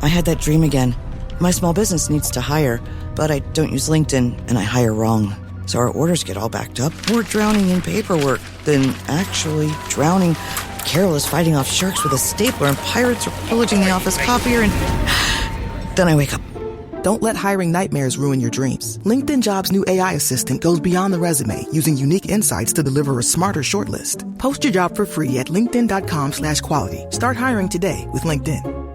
I had that dream again. My small business needs to hire, but I don't use LinkedIn, and I hire wrong. So our orders get all backed up. We're drowning in paperwork, then actually drowning. Carol is fighting off sharks with a stapler, and pirates are pillaging the office copier, and then I wake up. Don't let hiring nightmares ruin your dreams. LinkedIn Jobs' new AI assistant goes beyond the resume, using unique insights to deliver a smarter shortlist. Post your job for free at linkedin.com/quality. Start hiring today with LinkedIn.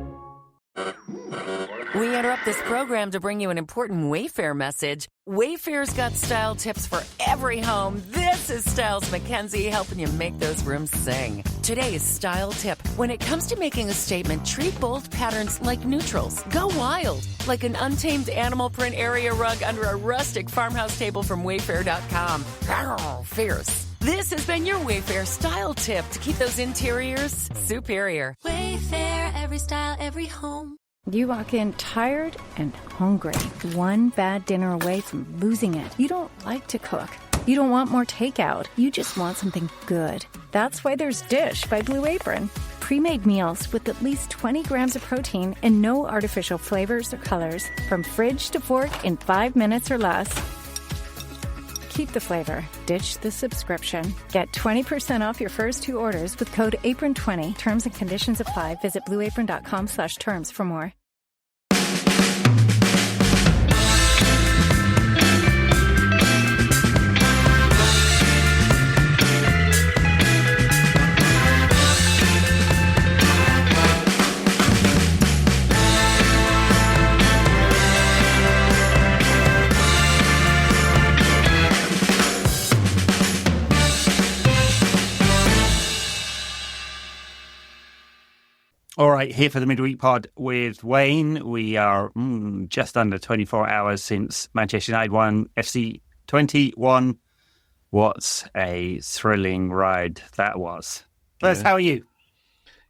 We interrupt this program to bring you an important Wayfair message. Wayfair's got style tips for every home. This is Styles McKenzie helping you make those rooms sing. Today's style tip. When it comes to making a statement, treat bold patterns like neutrals. Go wild, like an untamed animal print area rug under a rustic farmhouse table from Wayfair.com. Arr, fierce. This has been your Wayfair style tip to keep those interiors superior. Wayfair, every style, every home. You walk in tired and hungry, one bad dinner away from losing it. You don't like to cook. You don't want more takeout. You just want something good. That's why there's Dish by Blue Apron. Pre-made meals with at least 20 grams of protein and no artificial flavors or colors. From fridge to fork in 5 minutes or less. Keep the flavor. Ditch the subscription. Get 20% off your first 2 orders with code APRON20. Terms and conditions apply. Visit blueapron.com/terms for more. All right, here for the midweek pod with Wayne. We are just under 24 hours since Manchester United won, FC Twente won. What a thrilling ride that was. First, how are you?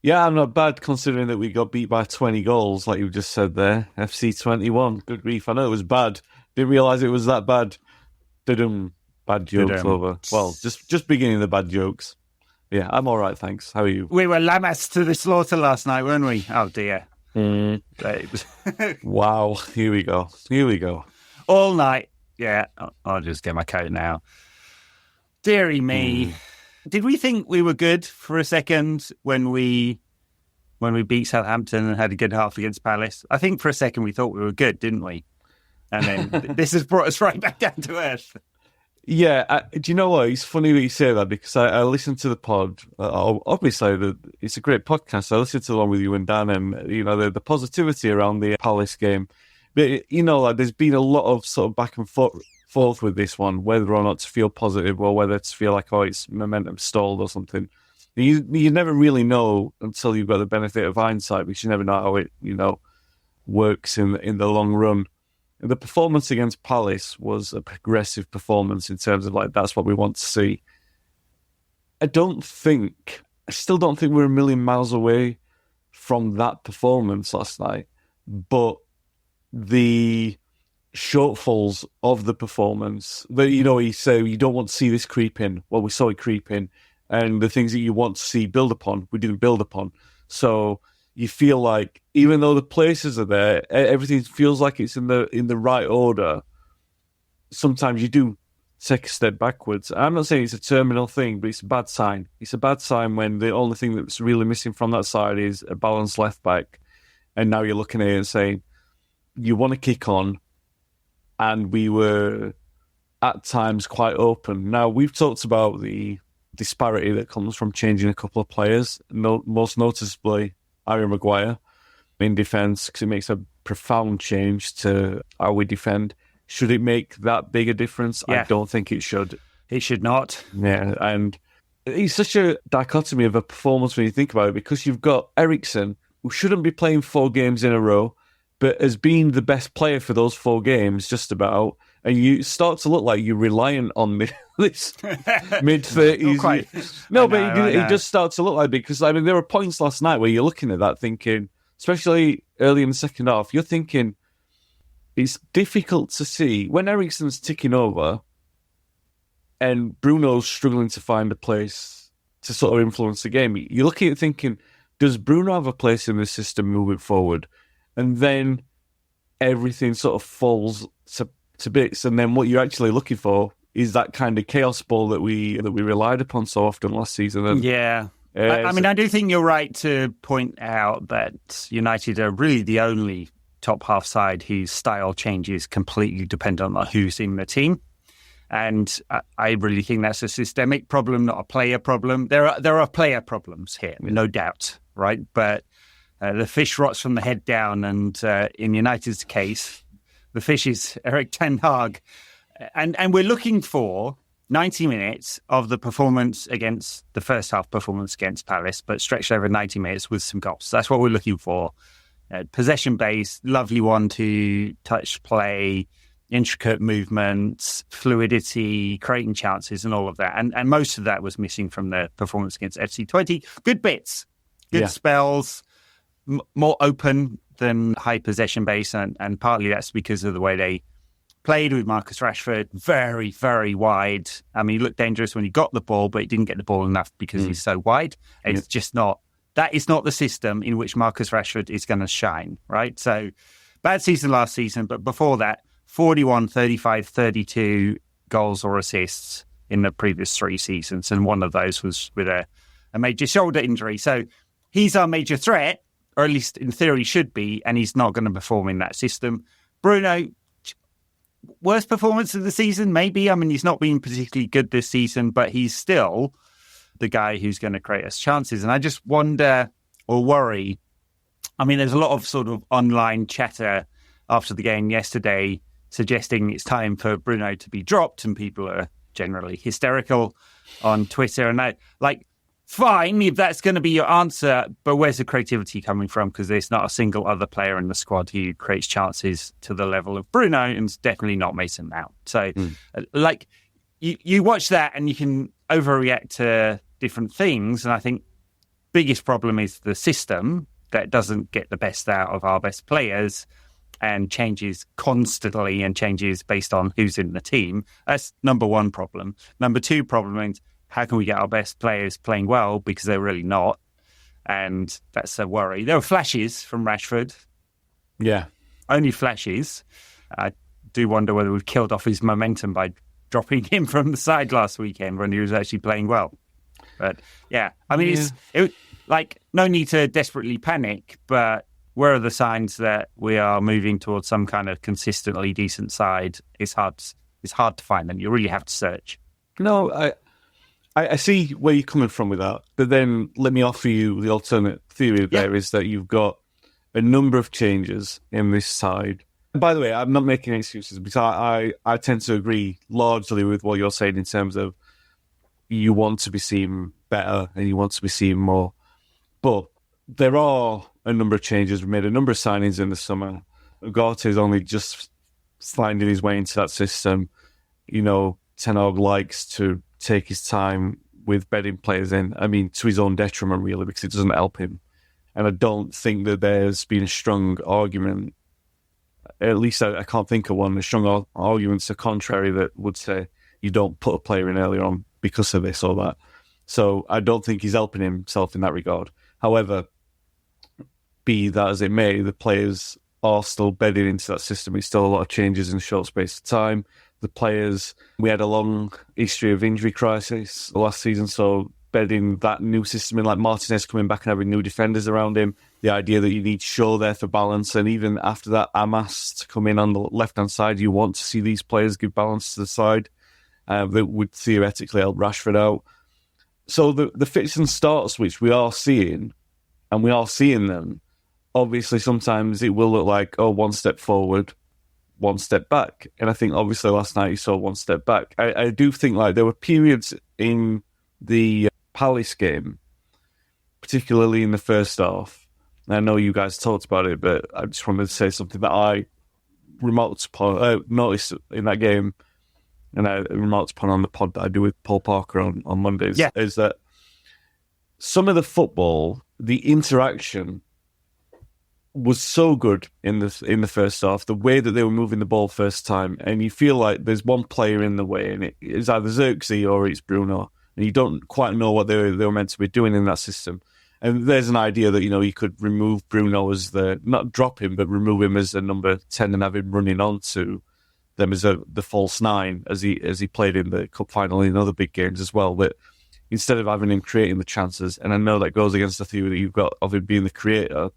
Yeah, I'm not bad considering that we got beat by 20 goals, like you just said there. FC 21, good grief. I know it was bad. Didn't realise it was that bad. Bad jokes over. Well, just beginning the bad jokes. Yeah, I'm all right, thanks. How are you? We were Lammers to the slaughter last night, weren't we? Oh, dear. Wow, here we go. All night. Yeah, I'll just get my coat now. Deary me. Did we think we were good for a second when we beat Southampton and had a good half against Palace? I think for a second we thought we were good, didn't we? And then this has brought us right back down to earth. Yeah, do you know what? It's funny that you say that because I listened to the pod. Obviously, it's a great podcast. I listened to the one with you and Dan, and you know the positivity around the Palace game. But you know, like there's been a lot of sort of back and forth with this one, whether or not to feel positive or whether to feel like it's momentum stalled or something. You never really know until you've got the benefit of hindsight, because you never know how it works in the long run. The performance against Palace was a progressive performance in terms of that's what we want to see. I still don't think we're a million miles away from that performance last night, but the shortfalls of the performance that, you say you don't want to see this creep in. Well, we saw it creep in, and the things that you want to see build upon, we didn't build upon. So you feel like even though the places are there, everything feels like it's in the right order. Sometimes you do take a step backwards. I'm not saying it's a terminal thing, but it's a bad sign. It's a bad sign when the only thing that's really missing from that side is a balanced left back. And now you're looking at it and saying, you want to kick on, and we were at times quite open. Now, we've talked about the disparity that comes from changing a couple of players, most noticeably Harry Maguire in defence, because it makes a profound change to how we defend. Should it make that big a difference? Yeah. I don't think it should. It should not. Yeah, and it's such a dichotomy of a performance when you think about it, because you've got Eriksen, who shouldn't be playing 4 games in a row, but has been the best player for those 4 games, just about. And you start to look like you're reliant on this mid-30s. No, but it just starts to look like, because there were points last night where you're looking at that thinking, especially early in the second half, you're thinking it's difficult to see when Eriksen's ticking over and Bruno's struggling to find a place to sort of influence the game. You're looking at thinking, does Bruno have a place in the system moving forward? and then everything sort of falls to bits. And then what you're actually looking for is that kind of chaos ball that we relied upon so often last season. And, yeah. I mean, I do think you're right to point out that United are really the only top half side whose style changes completely dependent on who's in the team. And I really think that's a systemic problem, not a player problem. There are player problems here, no doubt, right? But the fish rots from the head down. And in United's case, the fish is Erik ten Hag. And we're looking for 90 minutes of the performance against the first half performance against Palace, but stretched over 90 minutes with some goals. That's what we're looking for. Possession-based, lovely one-to-touch play, intricate movements, fluidity, creating chances and all of that. And most of that was missing from the performance against FC Twente. Good bits, good spells, more open than high possession-based, and partly that's because of the way they played with Marcus Rashford, very, very wide. I mean, he looked dangerous when he got the ball, but he didn't get the ball enough because he's so wide. It's just not, that is not the system in which Marcus Rashford is going to shine, right? So, bad season last season, but before that, 41, 35, 32 goals or assists in the previous 3 seasons, and one of those was with a major shoulder injury. So, he's our major threat, or at least in theory should be, and he's not going to perform in that system. Bruno, worst performance of the season, maybe. I mean, he's not been particularly good this season, but he's still the guy who's going to create us chances. And I just wonder or worry. I mean, there's a lot of sort of online chatter after the game yesterday suggesting it's time for Bruno to be dropped, and people are generally hysterical on Twitter. And fine, if that's going to be your answer, but where's the creativity coming from? Because there's not a single other player in the squad who creates chances to the level of Bruno, and it's definitely not Mason Mount. So, you watch that and you can overreact to different things. And I think biggest problem is the system that doesn't get the best out of our best players and changes constantly and changes based on who's in the team. That's number one problem. Number two problem is, how can we get our best players playing well? Because they're really not. And that's a worry. There were flashes from Rashford. Yeah. Only flashes. I do wonder whether we've killed off his momentum by dropping him from the side last weekend when he was actually playing well. But yeah, I mean, it's no need to desperately panic, but where are the signs that we are moving towards some kind of consistently decent side? It's hard to find them. You really have to search. No, I see where you're coming from with that, but then let me offer you the alternate theory there is that you've got a number of changes in this side. And by the way, I'm not making excuses because I tend to agree largely with what you're saying in terms of you want to be seen better and you want to be seen more. But there are a number of changes. We made a number of signings in the summer. Ugarte is only just finding his way into that system. You know, Ten Hag likes to take his time with bedding players in. I mean, to his own detriment, really, because it doesn't help him. And I don't think that there's been a strong argument, at least I can't think of one, a strong argument to the contrary that would say you don't put a player in earlier on because of this or that. So I don't think he's helping himself in that regard. However, be that as it may, the players are still bedded into that system. It's still a lot of changes in a short space of time. The players, we had a long history of injury crisis last season, so bedding that new system in, like Martinez coming back and having new defenders around him, the idea that you need Shaw there for balance, and even after that, Amas to come in on the left-hand side, you want to see these players give balance to the side that would theoretically help Rashford out. So the fits and starts, which we are seeing, and we are seeing them, obviously sometimes it will look like, one step forward, one step back. And I think obviously last night you saw one step back. I do think there were periods in the Palace game, particularly in the first half. I know you guys talked about it, but I just wanted to say something that I noticed in that game, and I remarked upon on the pod that I do with Paul Parker on Mondays, is that some of the football, the interaction was so good in the first half, the way that they were moving the ball first time, and you feel like there's one player in the way, and it's either Xerxes or it's Bruno, and you don't quite know what they were meant to be doing in that system. And there's an idea that, you could remove Bruno as not drop him, but remove him as a number 10 and have him running on to them as the false nine, as he played in the cup final in other big games as well. But instead of having him creating the chances, and I know that goes against the theory that you've got of him being the creator,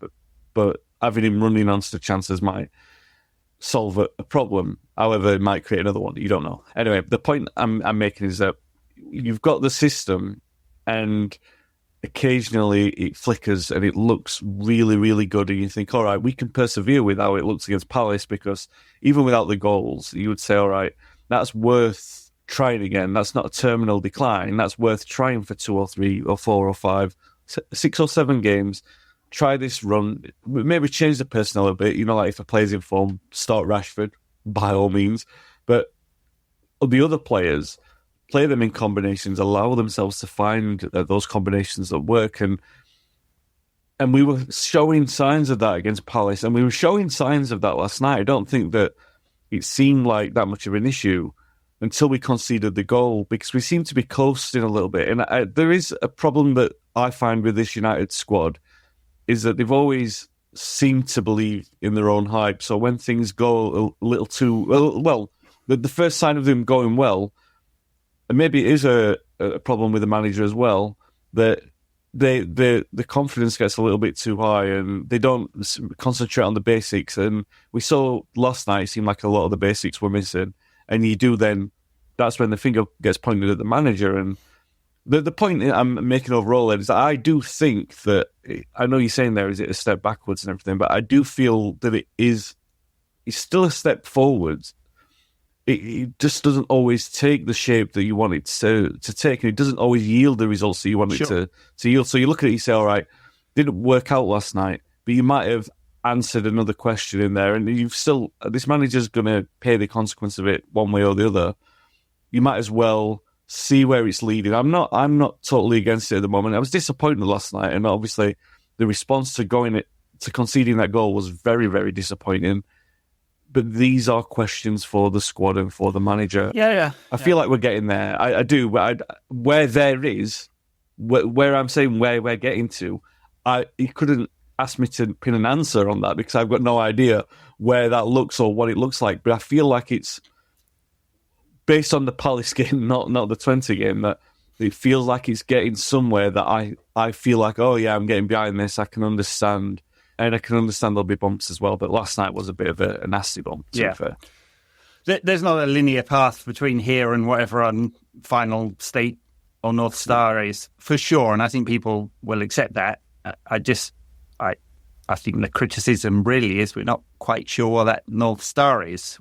but having him running onto the chances might solve a problem. However, it might create another one. You don't know. Anyway, the point I'm making is that you've got the system, and occasionally it flickers and it looks really, really good, and you think, all right, we can persevere with how it looks against Palace, because even without the goals, you would say, all right, that's worth trying again. That's not a terminal decline. That's worth trying for 2 or 3 or 4 or 5, 6 or 7 games. Try this run. Maybe change the personnel a bit. Like if a player's in form, start Rashford, by all means. But the other players, play them in combinations, allow themselves to find those combinations that work. And we were showing signs of that against Palace, and we were showing signs of that last night. I don't think that it seemed like that much of an issue until we conceded the goal, because we seemed to be coasting a little bit. And there is a problem that I find with this United squad, is that they've always seemed to believe in their own hype. So when things go a little too well, the first sign of them going well, and maybe it is a problem with the manager as well, that the confidence gets a little bit too high and they don't concentrate on the basics. And we saw last night, it seemed like a lot of the basics were missing. And that's when the finger gets pointed at the manager. And the point I'm making overall is that I do think that, I know you're saying there, is it a step backwards and everything, but I do feel that it's still a step forwards. It just doesn't always take the shape that you want it to take, and it doesn't always yield the results that you want it to yield. So you look at it, you say, all right, didn't work out last night, but you might have answered another question in there, and this manager's going to pay the consequence of it one way or the other. You might as well see where it's leading. I'm not totally against it at the moment. I was disappointed last night, and obviously the response to conceding that goal was very, very disappointing. But these are questions for the squad and for the manager. Yeah. I feel like we're getting there. I do. But where I'm saying where we're getting to, you couldn't ask me to pin an answer on that, because I've got no idea where that looks or what it looks like. But I feel like it's based on the Palace game, not the Twente game, that it feels like it's getting somewhere that I feel like, oh yeah, I'm getting behind this. I can understand. And I can understand there'll be bumps as well, but last night was a bit of a nasty bump, to be fair. There's not a linear path between here and whatever our final state or North Star is, for sure, and I think people will accept that. I think the criticism really is we're not quite sure what that North Star is.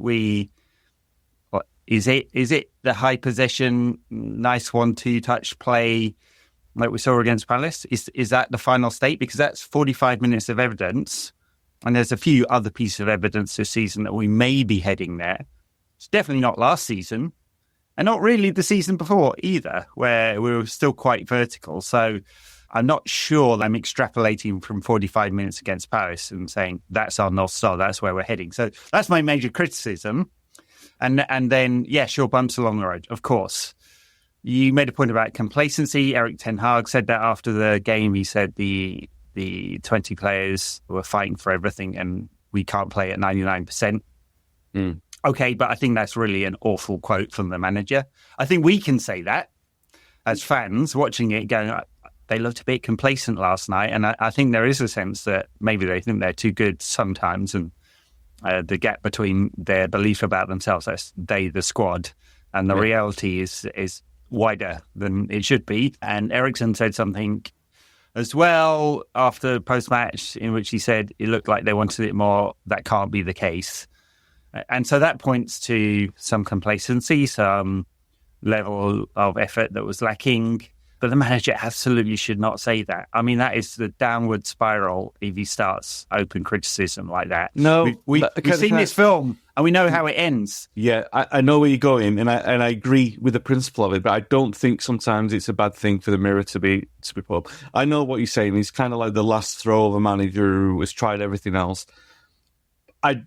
Is it the high possession, nice 1-2 touch play like we saw against Palace? Is that the final state? Because that's 45 minutes of evidence, and there's a few other pieces of evidence this season that we may be heading there. It's definitely not last season, and not really the season before either, where we were still quite vertical. So I'm not sure that I'm extrapolating from 45 minutes against Paris and saying that's our North Star, that's where we're heading. So that's my major criticism. And then, sure, bumps along the road, of course. You made a point about complacency. Erik ten Hag said that after the game. He said the 20 players were fighting for everything and we can't play at 99%. Okay, but I think that's really an awful quote from the manager. I think we can say that as fans watching it, going, they looked a bit complacent last night. And I think there is a sense that maybe they think they're too good sometimes, and the gap between their belief about themselves, that's the squad, and the reality is wider than it should be. And Eriksson said something as well after post-match in which he said it looked like they wanted it more. That can't be the case. And so that points to some complacency, some level of effort that was lacking. But the manager absolutely should not say that. I mean, that is the downward spiral if he starts open criticism like that. No, we've seen this film and we know how it ends. Yeah, I know where you're going, and I agree with the principle of it, but I don't think sometimes it's a bad thing for the mirror to be put up. I know what you're saying. It's kind of like the last throw of a manager who has tried everything else.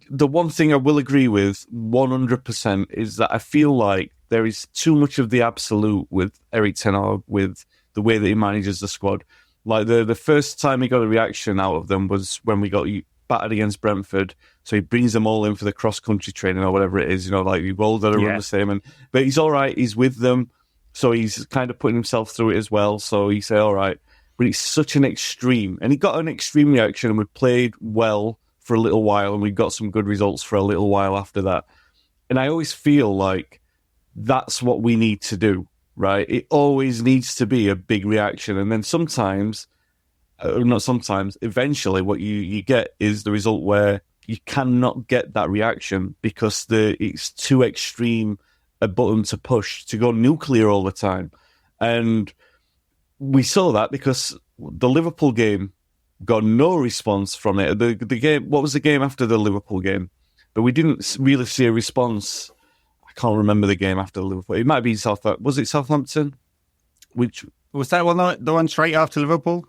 The one thing I will agree with 100% is that I feel like there is too much of the absolute with Erik ten Hag, with the way that he manages the squad. Like the first time he got a reaction out of them was when we got battered against Brentford. So he brings them all in for the cross-country training or whatever it is, you know, like we've all got to run the same. But he's all right. He's with them. So he's kind of putting himself through it as well. So he said, all right. But it's such an extreme. And he got an extreme reaction, and we played well for a little while, and we got some good results for a little while after that. And I always feel like that's what we need to do, right? It always needs to be a big reaction. And then sometimes, not sometimes, eventually what you get is the result where you cannot get that reaction because it's too extreme a button to push to go nuclear all the time. And we saw that because the Liverpool game got no response from it. The game, what was the game after the Liverpool game? But we didn't really see a response. I can't remember the game after Liverpool. It might be Southampton. Was it Southampton? Which was that one? The one straight after Liverpool?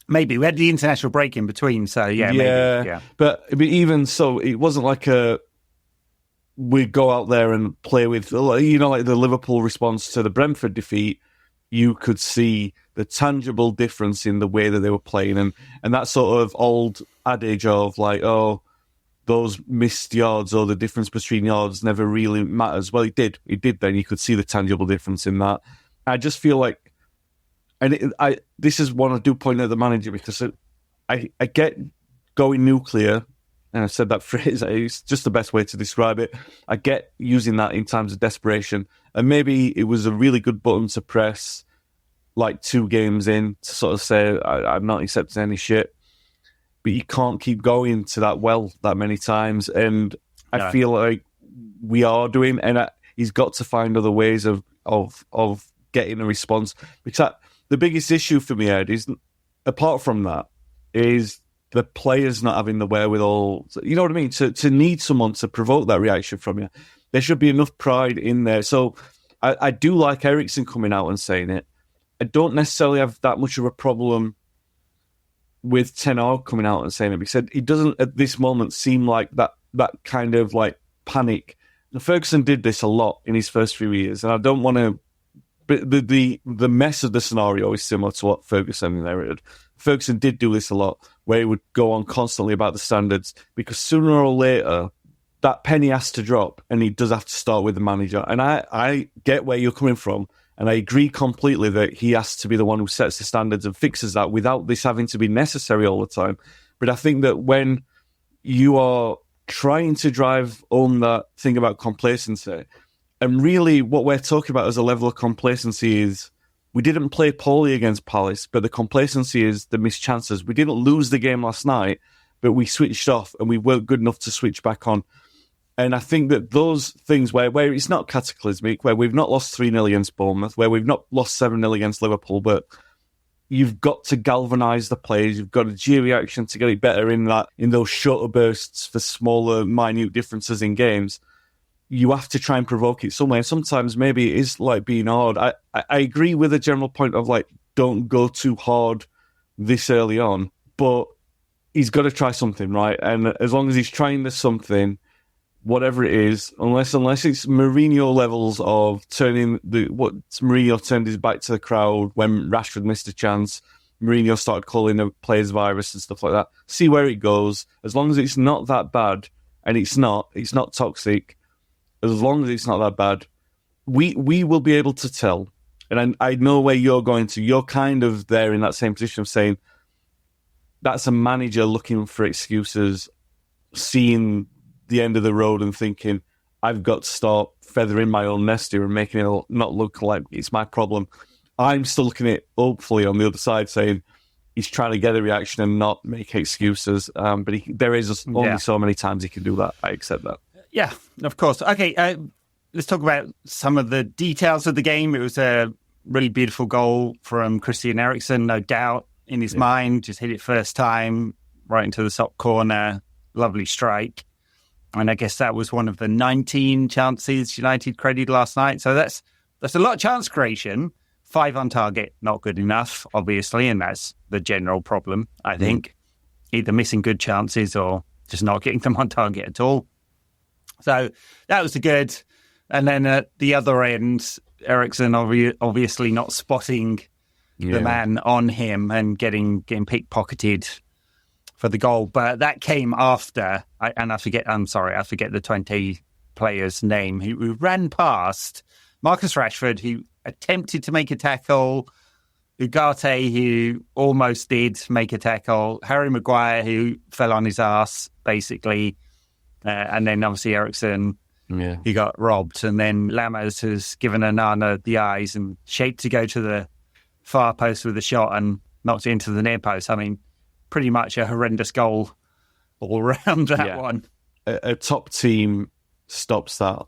Maybe. We had the international break in between, so maybe. Yeah. But I mean, even so, it wasn't like we'd go out there and play with, you know, like the Liverpool response to the Brentford defeat. You could see the tangible difference in the way that they were playing. And that sort of old adage of like, oh, those missed yards or the difference between yards never really matters. Well, it did. It did then. You could see the tangible difference in that. I just feel like, and this is one I do point at the manager because I get going nuclear, and I've said that phrase, it's just the best way to describe it. I get using that in times of desperation. And maybe it was a really good button to press like 2 games in to sort of say, I'm not accepting any shit. But you can't keep going to that well that many times. And I feel like we are doing, and he's got to find other ways of getting a response. Because the biggest issue for me, Ed, is apart from that, is the players not having the wherewithal. You know what I mean? To need someone to provoke that reaction from you. There should be enough pride in there. So I do like Eriksen coming out and saying it. I don't necessarily have that much of a problem with Ten Hag coming out and saying it. He said he doesn't at this moment seem like that kind of like panic. And Ferguson did this a lot in his first few years, and I don't want to. But the mess of the scenario is similar to what Ferguson inherited. Ferguson did do this a lot, where he would go on constantly about the standards, because sooner or later that penny has to drop, and he does have to start with the manager. And I get where you're coming from, and I agree completely that he has to be the one who sets the standards and fixes that without this having to be necessary all the time. But I think that when you are trying to drive home that thing about complacency, and really what we're talking about as a level of complacency is we didn't play poorly against Palace, but the complacency is the missed chances. We didn't lose the game last night, but we switched off and we weren't good enough to switch back on. And I think that those things where it's not cataclysmic, where we've not lost 3-0 against Bournemouth, where we've not lost 7-0 against Liverpool, but you've got to galvanise the players. You've got a G-reaction to get it better in those shorter bursts for smaller, minute differences in games. You have to try and provoke it somewhere. And sometimes maybe it is like being hard. I agree with the general point of like, don't go too hard this early on, but he's got to try something, right? And as long as he's trying this something, whatever it is, unless it's Mourinho levels of what Mourinho turned his back to the crowd when Rashford missed a chance, Mourinho started calling the players virus and stuff like that. See where it goes. As long as it's not that bad, and it's not toxic, as long as it's not that bad, we will be able to tell. And I know where you're going to. You're kind of there in that same position of saying that's a manager looking for excuses, seeing the end of the road and thinking, I've got to start feathering my own nest here and making it not look like it's my problem. I'm still looking at it, hopefully, on the other side, saying he's trying to get a reaction and not make excuses. But there is only so many times he can do that. I accept that. Yeah, of course. Okay, let's talk about some of the details of the game. It was a really beautiful goal from Christian Eriksen, no doubt, in his mind. Just hit it first time, right into the top corner. Lovely strike. And I guess that was one of the 19 chances United credited last night. So that's a lot of chance creation. 5 on target, not good enough, obviously, and that's the general problem, I think. Either missing good chances or just not getting them on target at all. So that was good. And then at the other end, Eriksen obviously not spotting the man on him and getting pickpocketed for the goal. But that came after, I forget the Twente player's name, who ran past Marcus Rashford, who attempted to make a tackle, Ugarte, who almost did make a tackle, Harry Maguire, who fell on his ass, basically, and then obviously Eriksen, he got robbed, and then Lammers has given Onana the eyes and shaped to go to the far post with a shot and knocked it into the near post. I mean, pretty much a horrendous goal all around that one. A top team stops that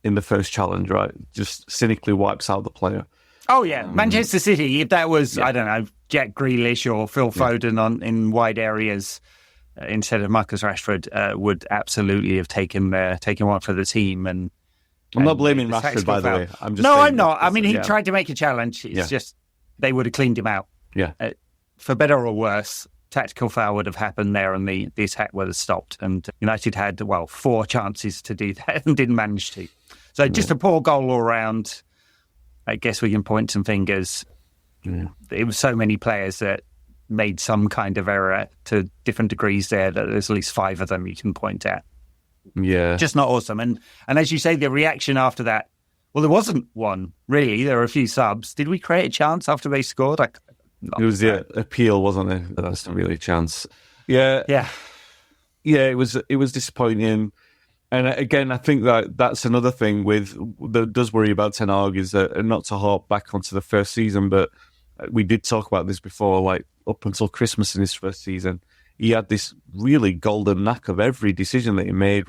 in the first challenge, right? Just cynically wipes out the player. Oh, yeah. Manchester City, if that was, I don't know, Jack Grealish or Phil Foden in wide areas instead of Marcus Rashford, would absolutely have taken one for the team. And I'm not blaming Rashford, by the way. I'm not. I mean, he tried to make a challenge. It's just they would have cleaned him out. Yeah. For better or worse, tactical foul would have happened there and the attack would have stopped. And United had, 4 chances to do that and didn't manage to. So just a poor goal all around. I guess we can point some fingers. It was so many players that made some kind of error to different degrees there that there's at least 5 of them you can point at. Yeah. Just not awesome. And as you say, the reaction after that, well, there wasn't one, really. There were a few subs. Did we create a chance after they scored? It was the appeal, wasn't it? That's not really a chance. Yeah. Yeah. Yeah, it was disappointing. And again, I think that's another thing that does worry about Ten Hag is that, not to harp back onto the first season, but we did talk about this before, like up until Christmas in his first season, he had this really golden knack of every decision that he made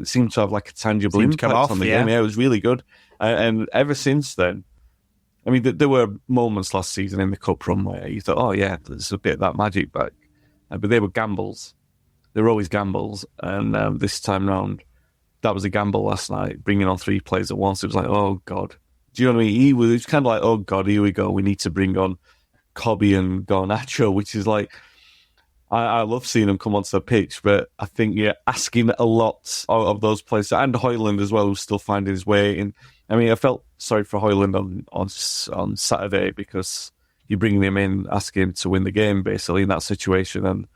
seemed to have like a tangible impact on the game. Yeah, it was really good. And ever since then, I mean, there were moments last season in the cup run where you thought, oh yeah, there's a bit of that magic back. But they were gambles. They were always gambles. And this time round, that was a gamble last night, bringing on 3 players at once. It was like, oh, God. Do you know what I mean? It was kind of like, oh, God, here we go. We need to bring on Kobe and Garnacho, which is like, I love seeing them come onto the pitch, but I think you're asking a lot of those players, and Højlund as well, who's still finding his way in. I mean, I felt sorry for Højlund on Saturday because you're bringing him in, asking him to win the game, basically, in that situation,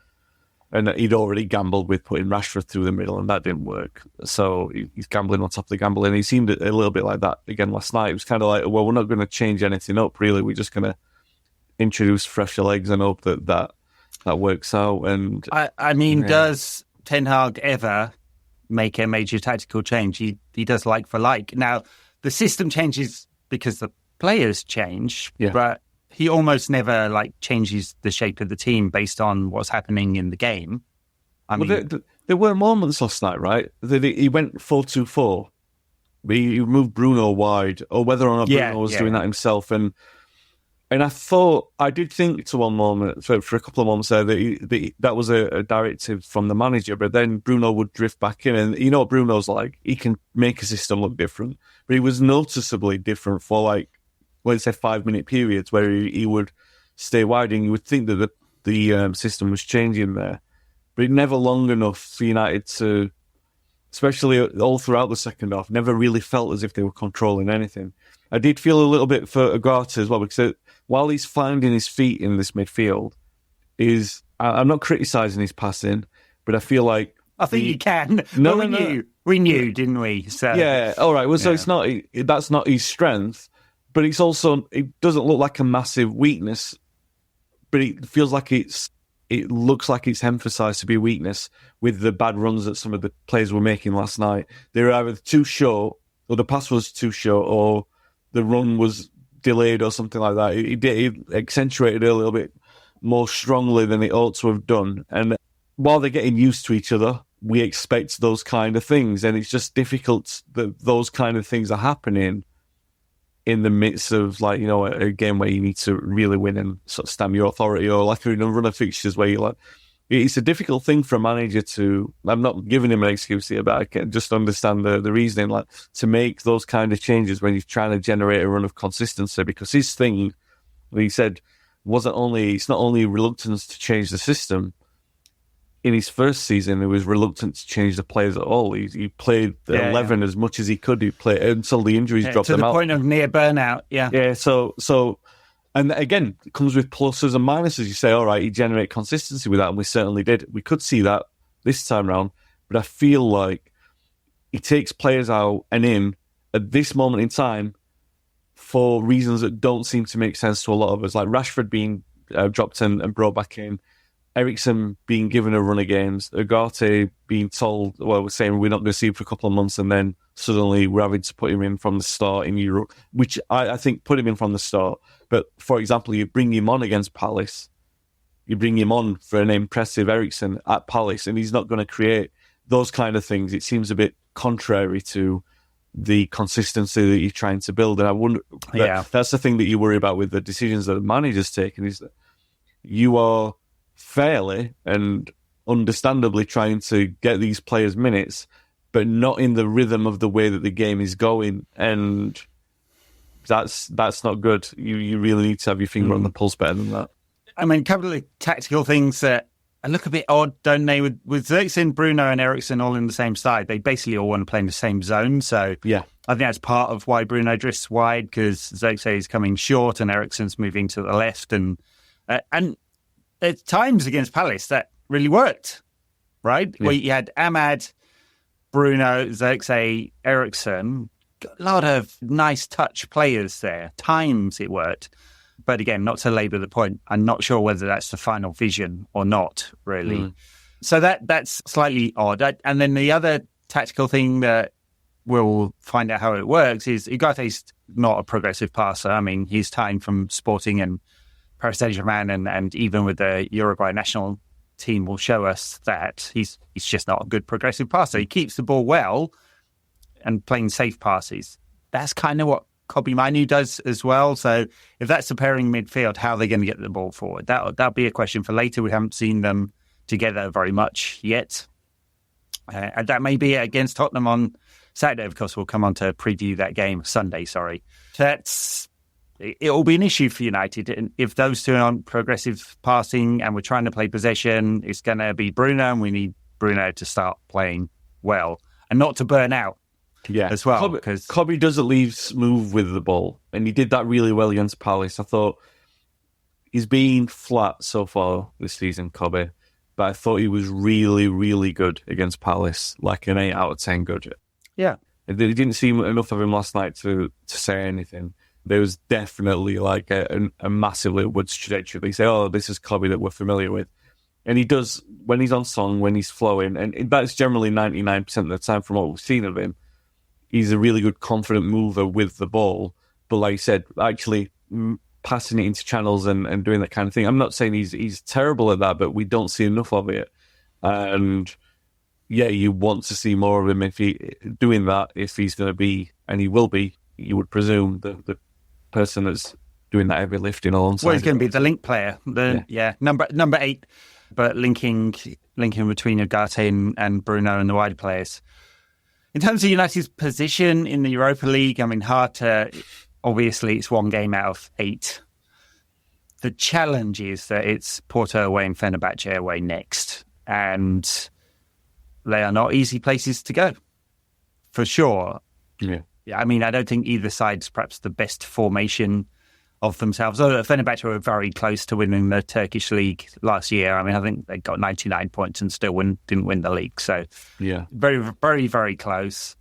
and he'd already gambled with putting Rashford through the middle, and that didn't work. So he's gambling on top of the gamble, and he seemed a little bit like that again last night. It was kind of like, well, we're not going to change anything up, really. We're just going to introduce fresher legs and hope that works out. And I mean, does Ten Hag ever make a major tactical change? He does like for like. Now, the system changes because the players change, but he almost never changes the shape of the team based on what's happening in the game. I mean, there were moments last night, right? That he went 4-2-4. He moved Bruno wide, or whether or not Bruno was doing that himself. And I did think to one moment, for a couple of moments there, that was a directive from the manager, but then Bruno would drift back in. And you know what Bruno's like? He can make a system look different, but he was noticeably different for let's say 5-minute periods where he would stay wide, and you would think that the system was changing there, but it never long enough for United to, especially all throughout the second half, never really felt as if they were controlling anything. I did feel a little bit for Ugarte as well, because while he's finding his feet in this midfield, I'm not criticising his passing, but I feel like I think you can. We knew, didn't we? So yeah, all right. Well, so that's not his strength. But it doesn't look like a massive weakness, but it feels like it looks like it's emphasised to be a weakness with the bad runs that some of the players were making last night. They were either too short, or the pass was too short, or the run was delayed or something like that. It accentuated it a little bit more strongly than it ought to have done. And while they're getting used to each other, we expect those kind of things. And it's just difficult that those kind of things are happening in the midst of a game where you need to really win and sort of stamp your authority, or in a run of fixtures where it's a difficult thing for a manager to, I'm not giving him an excuse here, but I can just understand the reasoning, to make those kind of changes when you're trying to generate a run of consistency, because his thing, he said, it's not only reluctance to change the system. In his first season, he was reluctant to change the players at all. He played 11 as much as he could. He played until the injuries dropped him out. To the point of near burnout, yeah. Yeah, so And again, it comes with pluses and minuses. You say, all right, you generate consistency with that, and we certainly did. We could see that this time round, but I feel like he takes players out and in at this moment in time for reasons that don't seem to make sense to a lot of us, like Rashford being dropped and brought back in, Eriksen being given a run of games, Ugarte being told, well, we're saying we're not going to see him for a couple of months, and then suddenly we're having to put him in from the start in Europe, which I think put him in from the start. But, for example, you bring him on against Palace, you bring him on for an impressive Eriksen at Palace, and he's not going to create those kind of things. It seems a bit contrary to the consistency that you're trying to build. And I wonder, that's the thing that you worry about with the decisions that the manager's taken, is that you are fairly and understandably trying to get these players minutes, but not in the rhythm of the way that the game is going. And that's not good. You really need to have your finger on the pulse better than that. I mean, a couple of tactical things that look a bit odd, don't they? With Xerxes, Bruno and Eriksen all in the same side, they basically all want to play in the same zone. So yeah, I think that's part of why Bruno drifts wide, because Xerxes is coming short and Eriksen's moving to the left. And at times against Palace, that really worked, right? Yeah. Where you had Ahmad, Bruno, Xerxes, Eriksen, a lot of nice touch players there. Times it worked. But again, not to labour the point, I'm not sure whether that's the final vision or not, really. So that's slightly odd. And then the other tactical thing that we'll find out how it works is Ugate's not a progressive passer. I mean, his time from Sporting and Paris Saint-Germain and even with the Uruguay national team will show us that he's just not a good progressive passer. He keeps the ball well and playing safe passes. That's kind of what Kobbie Mainoo does as well. So if that's the pairing midfield, how are they going to get the ball forward? That'll be a question for later. We haven't seen them together very much yet. And that may be against Tottenham on Saturday. Of course, we'll come on to preview that game. Sunday, sorry. It'll be an issue for United. And if those two aren't progressive passing and we're trying to play possession, it's going to be Bruno, and we need Bruno to start playing well and not to burn out. Yeah, as well, because Kobbie doesn't leave smooth with the ball, and he did that really well against Palace. I thought he's been flat so far this season, Kobbie, but I thought he was really, really good against Palace, like an 8 out of 10 good. Yeah, it didn't seem enough of him last night to say anything. There was definitely like a massively upwards trajectory. They say, "Oh, this is Kobbie that we're familiar with," and he does when he's on song, when he's flowing, and that's generally 99% of the time from what we've seen of him. He's a really good, confident mover with the ball. But like you said, actually passing it into channels and doing that kind of thing. I'm not saying he's terrible at that, but we don't see enough of it. And yeah, you want to see more of him if he doing that, if he's going to be, and he will be, you would presume, the person that's doing that heavy lifting alongside. Well, he's going to be the link player. Number 8, but linking between Ugarte and Bruno and the wider players. In terms of United's position in the Europa League, I mean, obviously it's 1 game out of 8. The challenge is that it's Porto away and Fenerbahce away next. And they are not easy places to go, for sure. Yeah. I mean, I don't think either side's perhaps the best formation of themselves. Although Fenerbahce were very close to winning the Turkish league last year. I mean, I think they got 99 points and still didn't win the league. So, yeah, very, very, very close.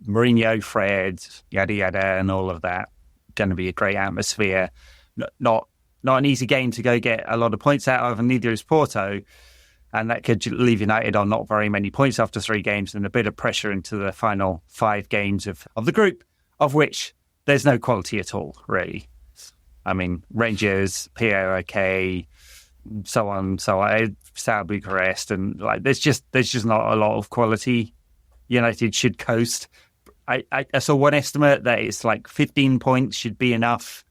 Mourinho, Fred, yada, yada, and all of that. Going to be a great atmosphere. Not an easy game to go get a lot of points out of, and neither is Porto. And that could leave United on not very many points after 3 games and a bit of pressure into the final 5 games of the group, of which there's no quality at all, really. I mean, Rangers, PAOK, so on, Steaua Bucharest, and like there's just not a lot of quality. United should coast. I saw one estimate that it's like 15 points should be enough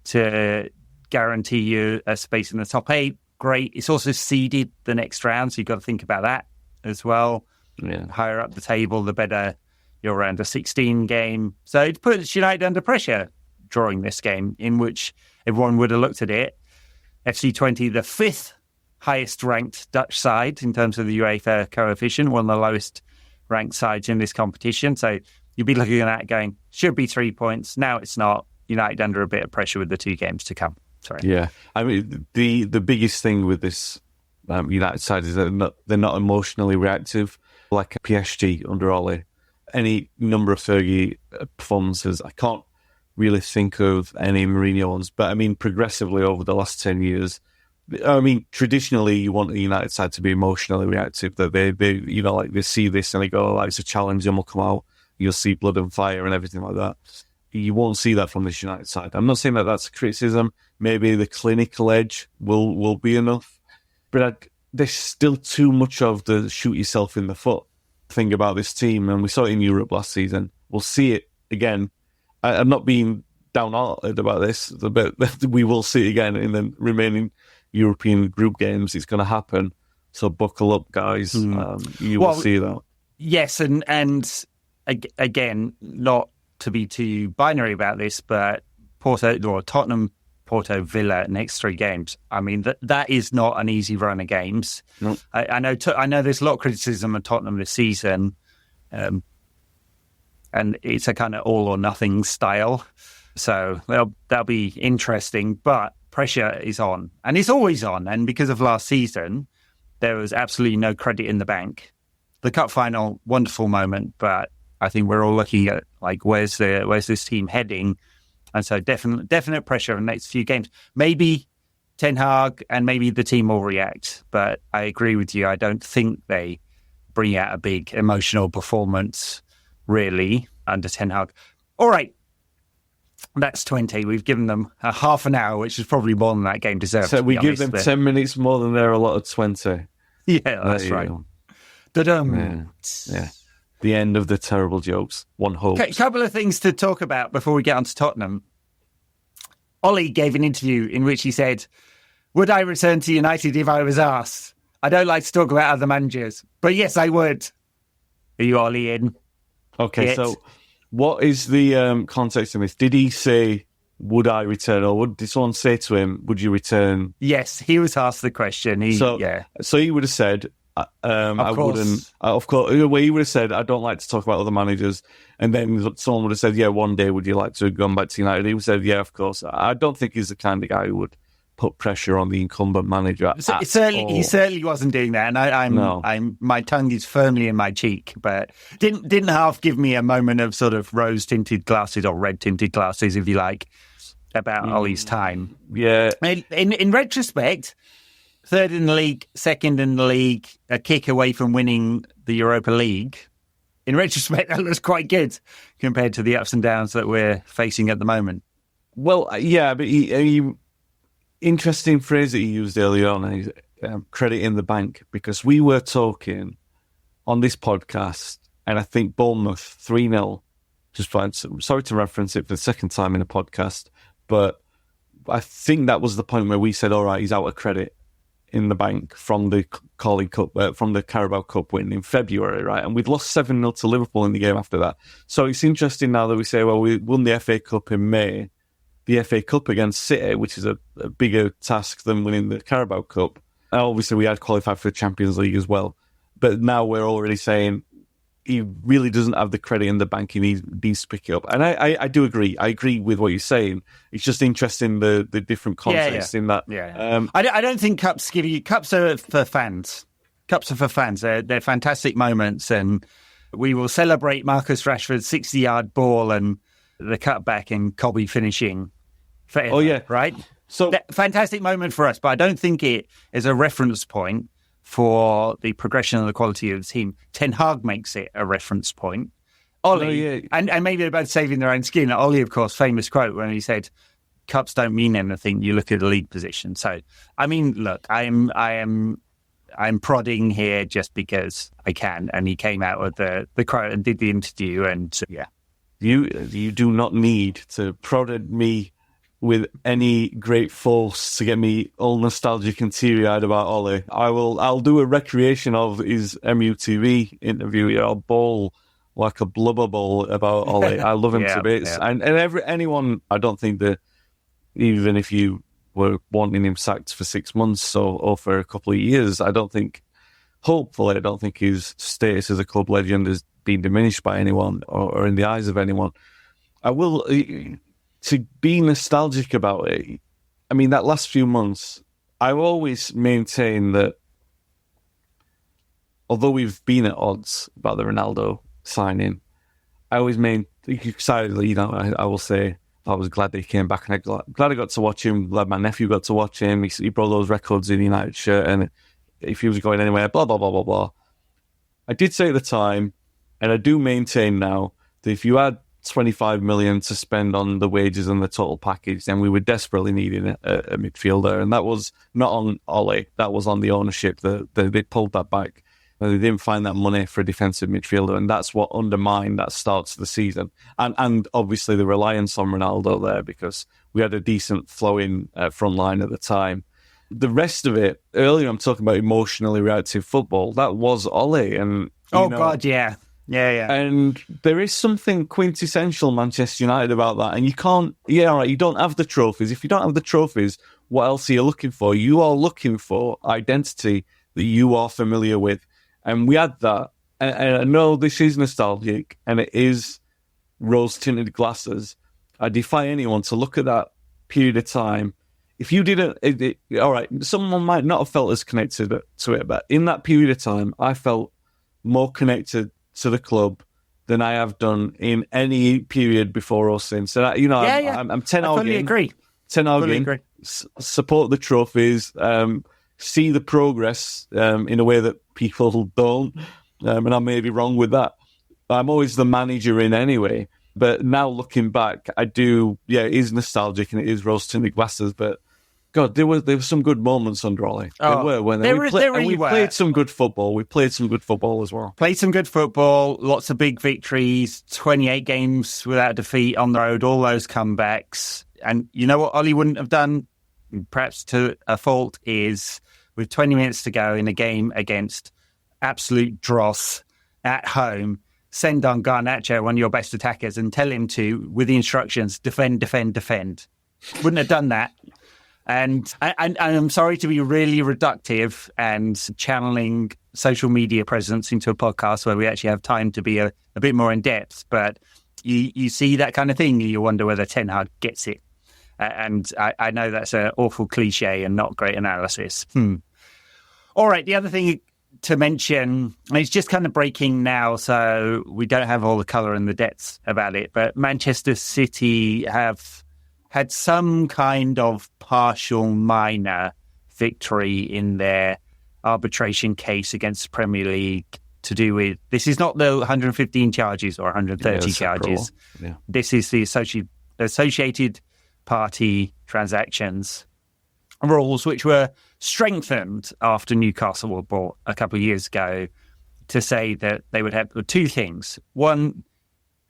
to guarantee you a space in the top 8. Great. It's also seeded the next round, so you've got to think about that as well. Yeah. Higher up the table, the better your round of 16 game. So it puts United under pressure drawing this game, in which everyone would have looked at it. FC Twente, the 5th highest ranked Dutch side in terms of the UEFA coefficient, one of the lowest ranked sides in this competition. So you'd be looking at that going, should be 3 points. Now it's not. United under a bit of pressure with the 2 games to come. Sorry. Yeah, I mean the biggest thing with this United side is that they're not emotionally reactive like PSG under Ole. Any number of Fergie performances, I can't really think of any Mourinho ones, but I mean progressively over the last 10 years. I mean, traditionally, you want the United side to be emotionally reactive. That they they see this and they go, "Oh, it's a challenge, and we'll come out. You'll see blood and fire and everything like that." You won't see that from this United side. I'm not saying that that's a criticism. Maybe the clinical edge will be enough, but there's still too much of the shoot yourself in the foot thing about this team, and we saw it in Europe last season. We'll see it again. I'm not being downhearted about this, but we will see it again in the remaining European group games. It's going to happen. So buckle up, guys. You will see that. Yes, and again, not to be too binary about this, but Tottenham, Porto, Villa next 3 games. I mean, that is not an easy run of games. No. I know there's a lot of criticism of Tottenham this season, and it's a kind of all or nothing style. So that'll be interesting, but pressure is on, and it's always on. And because of last season, there was absolutely no credit in the bank. The cup final, wonderful moment, but I think we're all looking at like where's this team heading, and so definite pressure in the next few games. Maybe Ten Hag and maybe the team will react, but I agree with you. I don't think they bring out a big emotional performance really under Ten Hag. All right. That's Twente. We've given them a half an hour, which is probably more than that game deserves. So we give them 10 minutes more than they're allotted 20. Yeah, that's right. Yeah. The end of the terrible jokes. One hopes. Okay, a couple of things to talk about before we get on to Tottenham. Ollie gave an interview in which he said, "Would I return to United if I was asked? I don't like to talk about other managers, but yes, I would." Are you Ollie in? Okay, so what is the context of this? Did he say, "Would I return," or did someone say to him, "Would you return?" Yes, he was asked the question. So he would have said, "I wouldn't." Of course, he would have said, "I don't like to talk about other managers." And then someone would have said, "Yeah, one day would you like to go back to United?" He would have said, "Yeah, of course." I don't think he's the kind of guy who would put pressure on the incumbent manager. He certainly wasn't doing that, and my tongue is firmly in my cheek, but didn't half give me a moment of sort of rose-tinted glasses or red-tinted glasses, if you like, about Ollie's time. Yeah. In retrospect, 3rd in the league, 2nd in the league, a kick away from winning the Europa League. In retrospect, that looks quite good compared to the ups and downs that we're facing at the moment. Well, yeah, but he interesting phrase that he used earlier on, is credit in the bank, because we were talking on this podcast, and I think Bournemouth 3-0, sorry to reference it for the second time in a podcast, but I think that was the point where we said, all right, he's out of credit in the bank from the Carling Cup, from the Carabao Cup win in February, right? And we'd lost 7-0 to Liverpool in the game after that. So it's interesting now that we say, well, we won the FA Cup in May, the FA Cup against City, which is a bigger task than winning the Carabao Cup. And obviously, we had qualified for the Champions League as well. But now we're already saying he really doesn't have the credit in the bank. He needs to pick it up. And I do agree. I agree with what you're saying. It's just interesting the different context in that. Yeah. I don't think cups give you... Cups are for fans. Cups are for fans. They're fantastic moments. And we will celebrate Marcus Rashford's 60-yard ball and the cutback and Cobby finishing forever, right? So fantastic moment for us, but I don't think it is a reference point for the progression and the quality of the team. Ten Hag makes it a reference point. Ollie, and maybe they're both saving their own skin. Ollie, of course, famous quote when he said, "Cups don't mean anything. You look at the league position." So, I mean, look, I'm prodding here just because I can. And he came out with the quote and did the interview, and yeah. You do not need to prod at me with any great force to get me all nostalgic and teary-eyed about Ollie. I'll do a recreation of his MUTV interview. I'll bawl like a blubber ball about Ollie. I love him to bits. Yeah. And anyone, I don't think that even if you were wanting him sacked for 6 months or for a couple of years, hopefully I don't think his status as a club legend has been diminished by anyone or in the eyes of anyone. to be nostalgic about it, I mean, that last few months, I've always maintained that although we've been at odds about the Ronaldo signing, I always excitedly, you know, I will say I was glad that he came back, and I'm glad I got to watch him. Glad my nephew got to watch him. He brought those records in the United shirt, and if he was going anywhere, blah, blah, blah, blah, blah. I did say at the time, and I do maintain now, that if you had 25 million to spend on the wages and the total package, then we were desperately needing a midfielder. And that was not on Ole, that was on the ownership. They pulled that back. They didn't find that money for a defensive midfielder, and that's what undermined that start to the season. And obviously the reliance on Ronaldo there, because we had a decent flowing front line at the time. The rest of it, earlier I'm talking about emotionally reactive football, that was Ole. And God, yeah. Yeah. And there is something quintessential Manchester United about that. And you can't, you don't have the trophies. If you don't have the trophies, what else are you looking for? You are looking for identity that you are familiar with. And we had that. And I know this is nostalgic and it is rose-tinted glasses. I defy anyone to look at that period of time. If you didn't, all right, someone might not have felt as connected to it, but in that period of time, I felt more connected to the club than I have done in any period before or since. So, I'm 10 out. I fully agree. 10 out in. Support the trophies, see the progress in a way that people don't, and I may be wrong with that. I'm always the manager in anyway. But now looking back, I do, it is nostalgic and it is rose-tinted glasses, but God, there were some good moments under Ole. We played some good football. We played some good football as well. Played some good football, lots of big victories, 28 games without defeat on the road, all those comebacks. And you know what Ole wouldn't have done, perhaps to a fault, is with 20 minutes to go in a game against absolute dross at home, send on Garnacho, one of your best attackers, and tell him to, with the instructions, defend, defend, defend. Wouldn't have done that. And I'm sorry to be really reductive and channeling social media presence into a podcast where we actually have time to be a bit more in depth. But you see that kind of thing, you wonder whether Ten Hag gets it. And I know that's an awful cliche and not great analysis. All right, the other thing to mention, it's just kind of breaking now, so we don't have all the colour and the depths about it, but Manchester City have had some kind of partial minor victory in their arbitration case against the Premier League to do with, this is not the 115 charges or 130 charges. Yeah. This is the associated party transactions rules, which were strengthened after Newcastle were bought a couple of years ago, to say that they would have two things. One,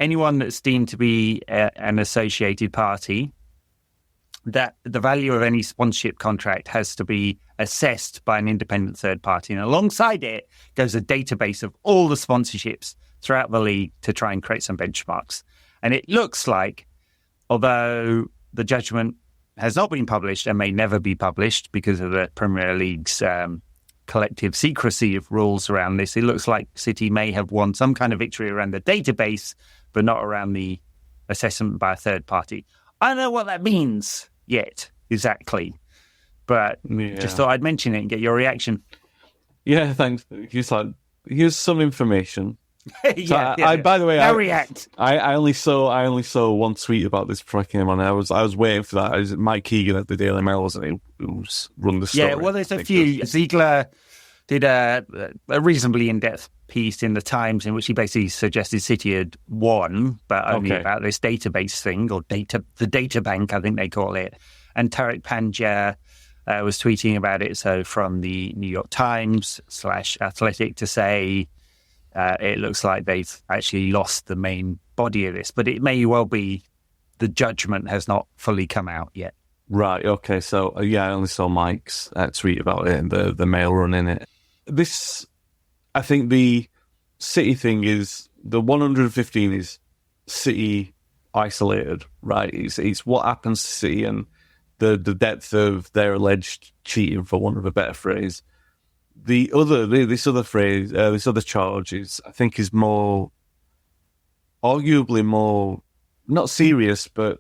anyone that's deemed to be an associated party, that the value of any sponsorship contract has to be assessed by an independent third party. And alongside it goes a database of all the sponsorships throughout the league to try and create some benchmarks. And it looks like, although the judgment has not been published and may never be published because of the Premier League's collective secrecy of rules around this, it looks like City may have won some kind of victory around the database, but not around the assessment by a third party. I don't know what that means yet, exactly. But just thought I'd mention it and get your reaction. Yeah, thanks. Here's some information. By the way, I only saw one tweet about this before I came on. I was waiting for that. It was Mike Keegan at the Daily Mail, wasn't he? Who's run the story. Yeah, well, there's a few. Ziegler did a reasonably in-depth piece in the Times in which he basically suggested City had won, but only about this database thing, or the data bank, I think they call it. And Tariq Panja was tweeting about it. So from the New York Times / Athletic to say, it looks like they've actually lost the main body of this, but it may well be the judgment has not fully come out yet. Right, okay. So, I only saw Mike's tweet about it and the Mail running it. This, I think the City thing is, the 115 is City isolated, right? It's what happens to City and the depth of their alleged cheating, for want of a better phrase. This other charge is, I think, is arguably more, not serious, but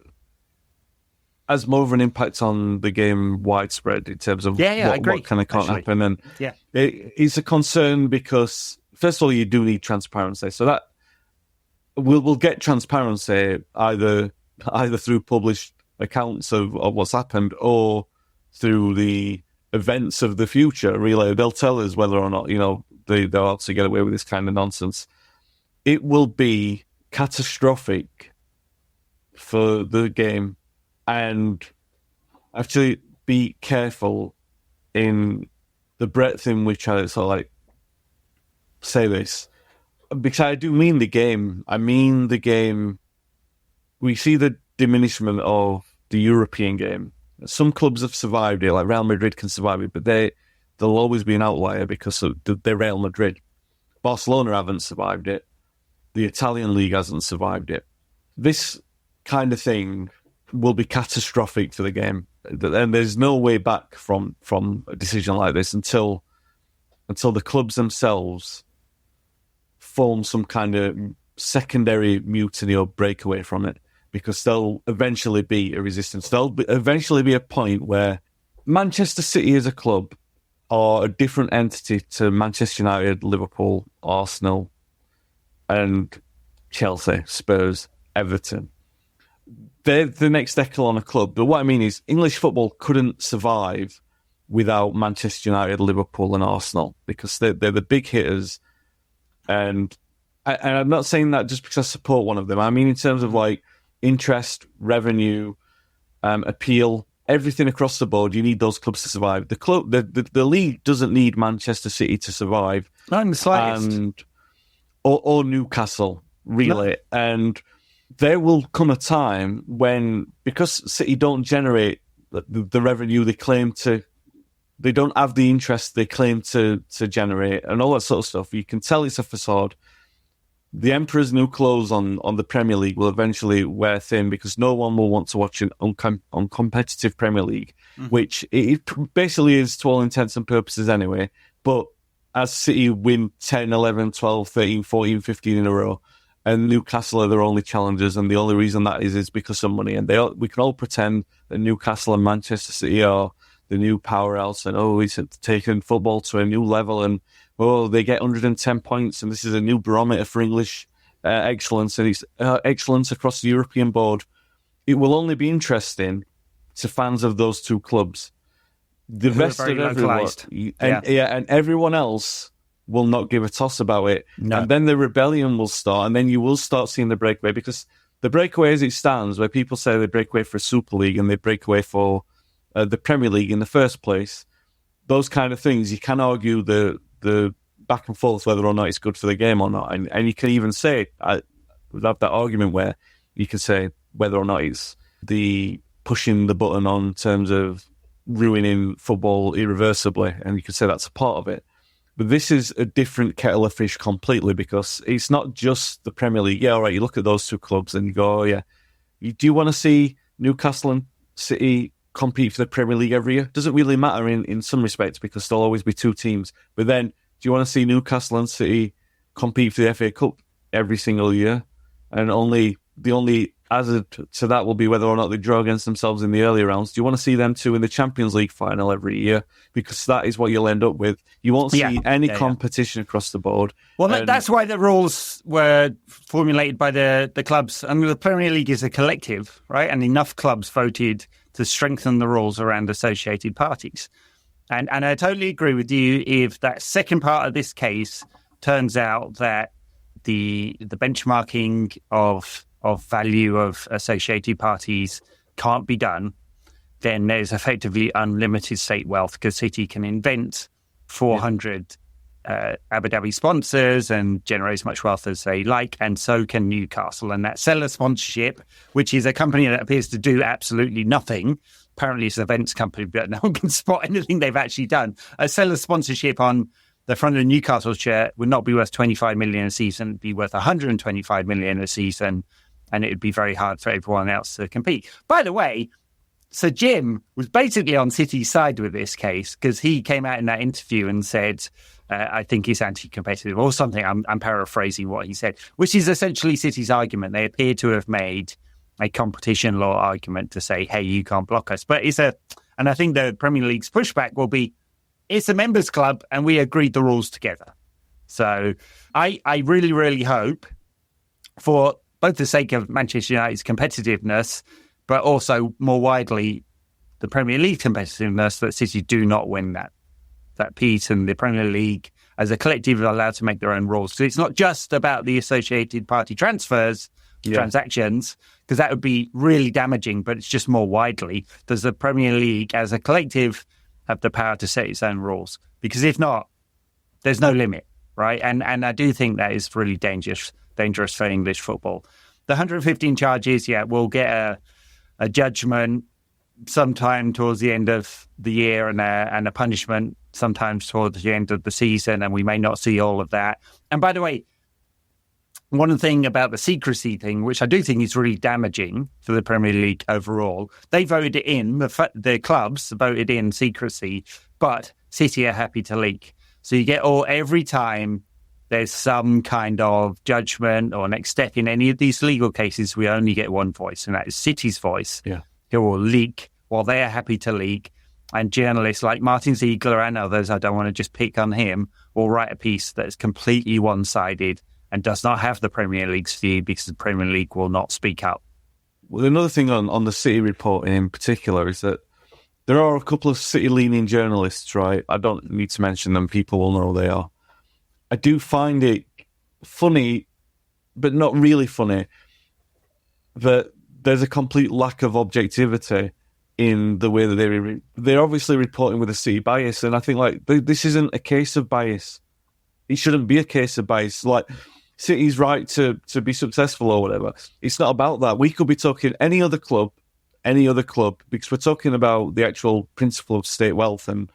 has more of an impact on the game widespread in terms of I agree, what kind of can't happen. And yeah, it's a concern because, first of all, you do need transparency. So that we'll get transparency either through published accounts of what's happened or through the events of the future. Really, they'll tell us whether or not, they'll also get away with this kind of nonsense. It will be catastrophic for the game, and actually be careful in the breadth in which I say this, because I do mean the game. I mean the game. We see the diminishment of the European game. Some clubs have survived it, like Real Madrid can survive it, but they'll always be an outlier because they're Real Madrid. Barcelona haven't survived it. The Italian league hasn't survived it. This kind of thing will be catastrophic for the game, and there's no way back from a decision like this until the clubs themselves form some kind of secondary mutiny or breakaway from it, because there'll eventually be a resistance. There'll eventually be a point where Manchester City as a club are a different entity to Manchester United, Liverpool, Arsenal, and Chelsea, Spurs, Everton. They're the next echelon of club. But what I mean is English football couldn't survive without Manchester United, Liverpool, and Arsenal, because they're the big hitters. And I'm not saying that just because I support one of them. I mean in terms of like interest, revenue, appeal, everything across the board. You need those clubs to survive. The league doesn't need Manchester City to survive. Not in the slightest. Or Newcastle, really. No. And there will come a time when, because City don't generate the revenue they claim to, they don't have the interest they claim to generate, and all that sort of stuff. You can tell it's a facade. The Emperor's new clothes on the Premier League will eventually wear thin, because no one will want to watch an uncompetitive Premier League, which it basically is to all intents and purposes anyway. But as City win 10, 11, 12, 13, 14, 15 in a row, and Newcastle are their only challengers, and the only reason that is because of money. And we can all pretend that Newcastle and Manchester City are the new powerhouse, and he's taken football to a new level, and they get 110 points, and this is a new barometer for English excellence, and it's excellence across the European board. It will only be interesting to fans of those two clubs. The rest of everyone, and everyone else will not give a toss about it. No. And then the rebellion will start, and then you will start seeing the breakaway, because the breakaway as it stands, where people say they break away for a Super League and they break away for the Premier League in the first place, those kind of things, you can argue the back and forth whether or not it's good for the game or not. And you can even say, have that argument where you can say whether or not it's the pushing the button on in terms of ruining football irreversibly, and you could say that's a part of it. But this is a different kettle of fish completely, because it's not just the Premier League. Yeah, all right, you look at those two clubs and you go, oh, yeah. Do you want to see Newcastle and City compete for the Premier League every year? Doesn't really matter in some respects, because there'll always be two teams. But then, do you want to see Newcastle and City compete for the FA Cup every single year? And the only hazard to that will be whether or not they draw against themselves in the early rounds. Do you want to see them two in the Champions League final every year? Because that is what you'll end up with. You won't see any competition across the board. Well, that's why the rules were formulated by the clubs. I mean, the Premier League is a collective, right? And enough clubs voted to strengthen the rules around associated parties. And I totally agree with you. If that second part of this case turns out that the benchmarking of value of associated parties can't be done, then there's effectively unlimited state wealth, because City can invent 400 Abu Dhabi sponsors and generate as much wealth as they like, and so can Newcastle. And that seller sponsorship, which is a company that appears to do absolutely nothing, apparently it's an events company, but no one can spot anything they've actually done. A seller sponsorship on the front of the Newcastle shirt would not be worth 25 million a season, it'd be worth 125 million a season, and it would be very hard for everyone else to compete. By the way, Sir Jim was basically on City's side with this case, because he came out in that interview and said, I think it's anti-competitive or something. I'm paraphrasing what he said, which is essentially City's argument. They appear to have made a competition law argument to say, hey, you can't block us. But and I think the Premier League's pushback will be, it's a members club and we agreed the rules together. So I really, really hope, for both the sake of Manchester United's competitiveness, but also more widely the Premier League competitiveness, that City do not win that piece, and the Premier League as a collective are allowed to make their own rules. So it's not just about the associated party transactions, because that would be really damaging, but it's just more widely. Does the Premier League as a collective have the power to set its own rules? Because if not, there's no limit, right? And I do think that is really dangerous for English football. The 115 charges, we'll get a judgment sometime towards the end of the year and a punishment sometimes towards the end of the season, and we may not see all of that. And by the way, one thing about the secrecy thing, which I do think is really damaging for the Premier League overall, they voted it in, the clubs voted in secrecy, but City are happy to leak. So you get every time there's some kind of judgment or next step in any of these legal cases, we only get one voice, and that is City's voice. Yeah. Who will leak while they are happy to leak. And journalists like Martin Ziegler and others, I don't want to just pick on him, will write a piece that is completely one-sided and does not have the Premier League's view, because the Premier League will not speak up. Well, another thing on the City report in particular is that there are a couple of City-leaning journalists, right? I don't need to mention them. People will know who they are. I do find it funny, but not really funny, that there's a complete lack of objectivity in the way that they're obviously reporting with a City bias. And I think, this isn't a case of bias. It shouldn't be a case of bias. City's right to be successful or whatever. It's not about that. We could be talking any other club, because we're talking about the actual principle of state wealth and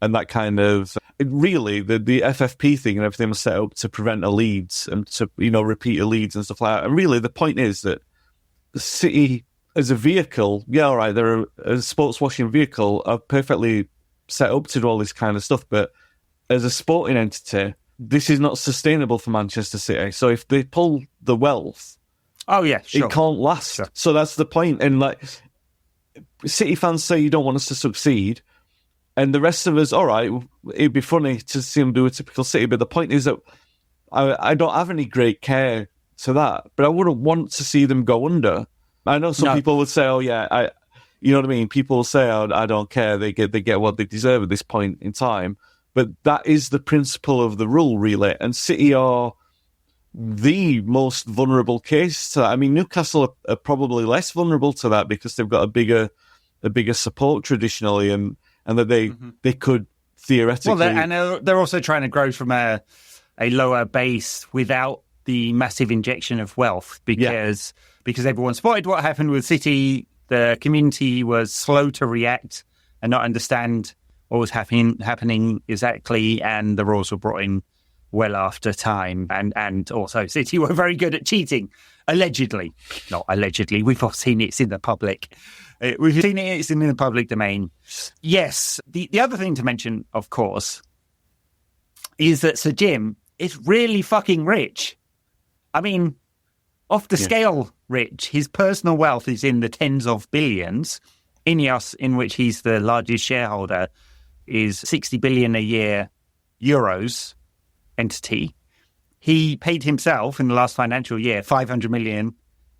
that kind of... Really, the FFP thing and everything was set up to prevent elites and to, repeat elites and stuff like that. And really, the point is that the City as a vehicle, they're a sports washing vehicle, are perfectly set up to do all this kind of stuff. But as a sporting entity, this is not sustainable for Manchester City. So if they pull the wealth, it can't last. Sure. So that's the point. And City fans say you don't want us to succeed. And the rest of us, all right, it'd be funny to see them do a typical City. But the point is that I don't have any great care to that. But I wouldn't want to see them go under. I know some people would say, you know what I mean? People will say, I don't care. They get what they deserve at this point in time. But that is the principle of the rule, really. And City are the most vulnerable case to that. I mean, Newcastle are probably less vulnerable to that because they've got a bigger support traditionally, and that they could theoretically... Well, they're also trying to grow from a lower base without the massive injection of wealth because everyone spotted what happened with City. The community was slow to react and not understand what was happening exactly, and the rules were brought in well after time. And also City were very good at cheating, allegedly. Not allegedly, we've all seen it's in the public. It's in the public domain. Yes, the other thing to mention, of course, is that Sir Jim is really fucking rich. I mean, off the scale rich. His personal wealth is in the tens of billions. Ineos, in which he's the largest shareholder, is 60 billion a year euros entity. He paid himself in the last financial year 500 million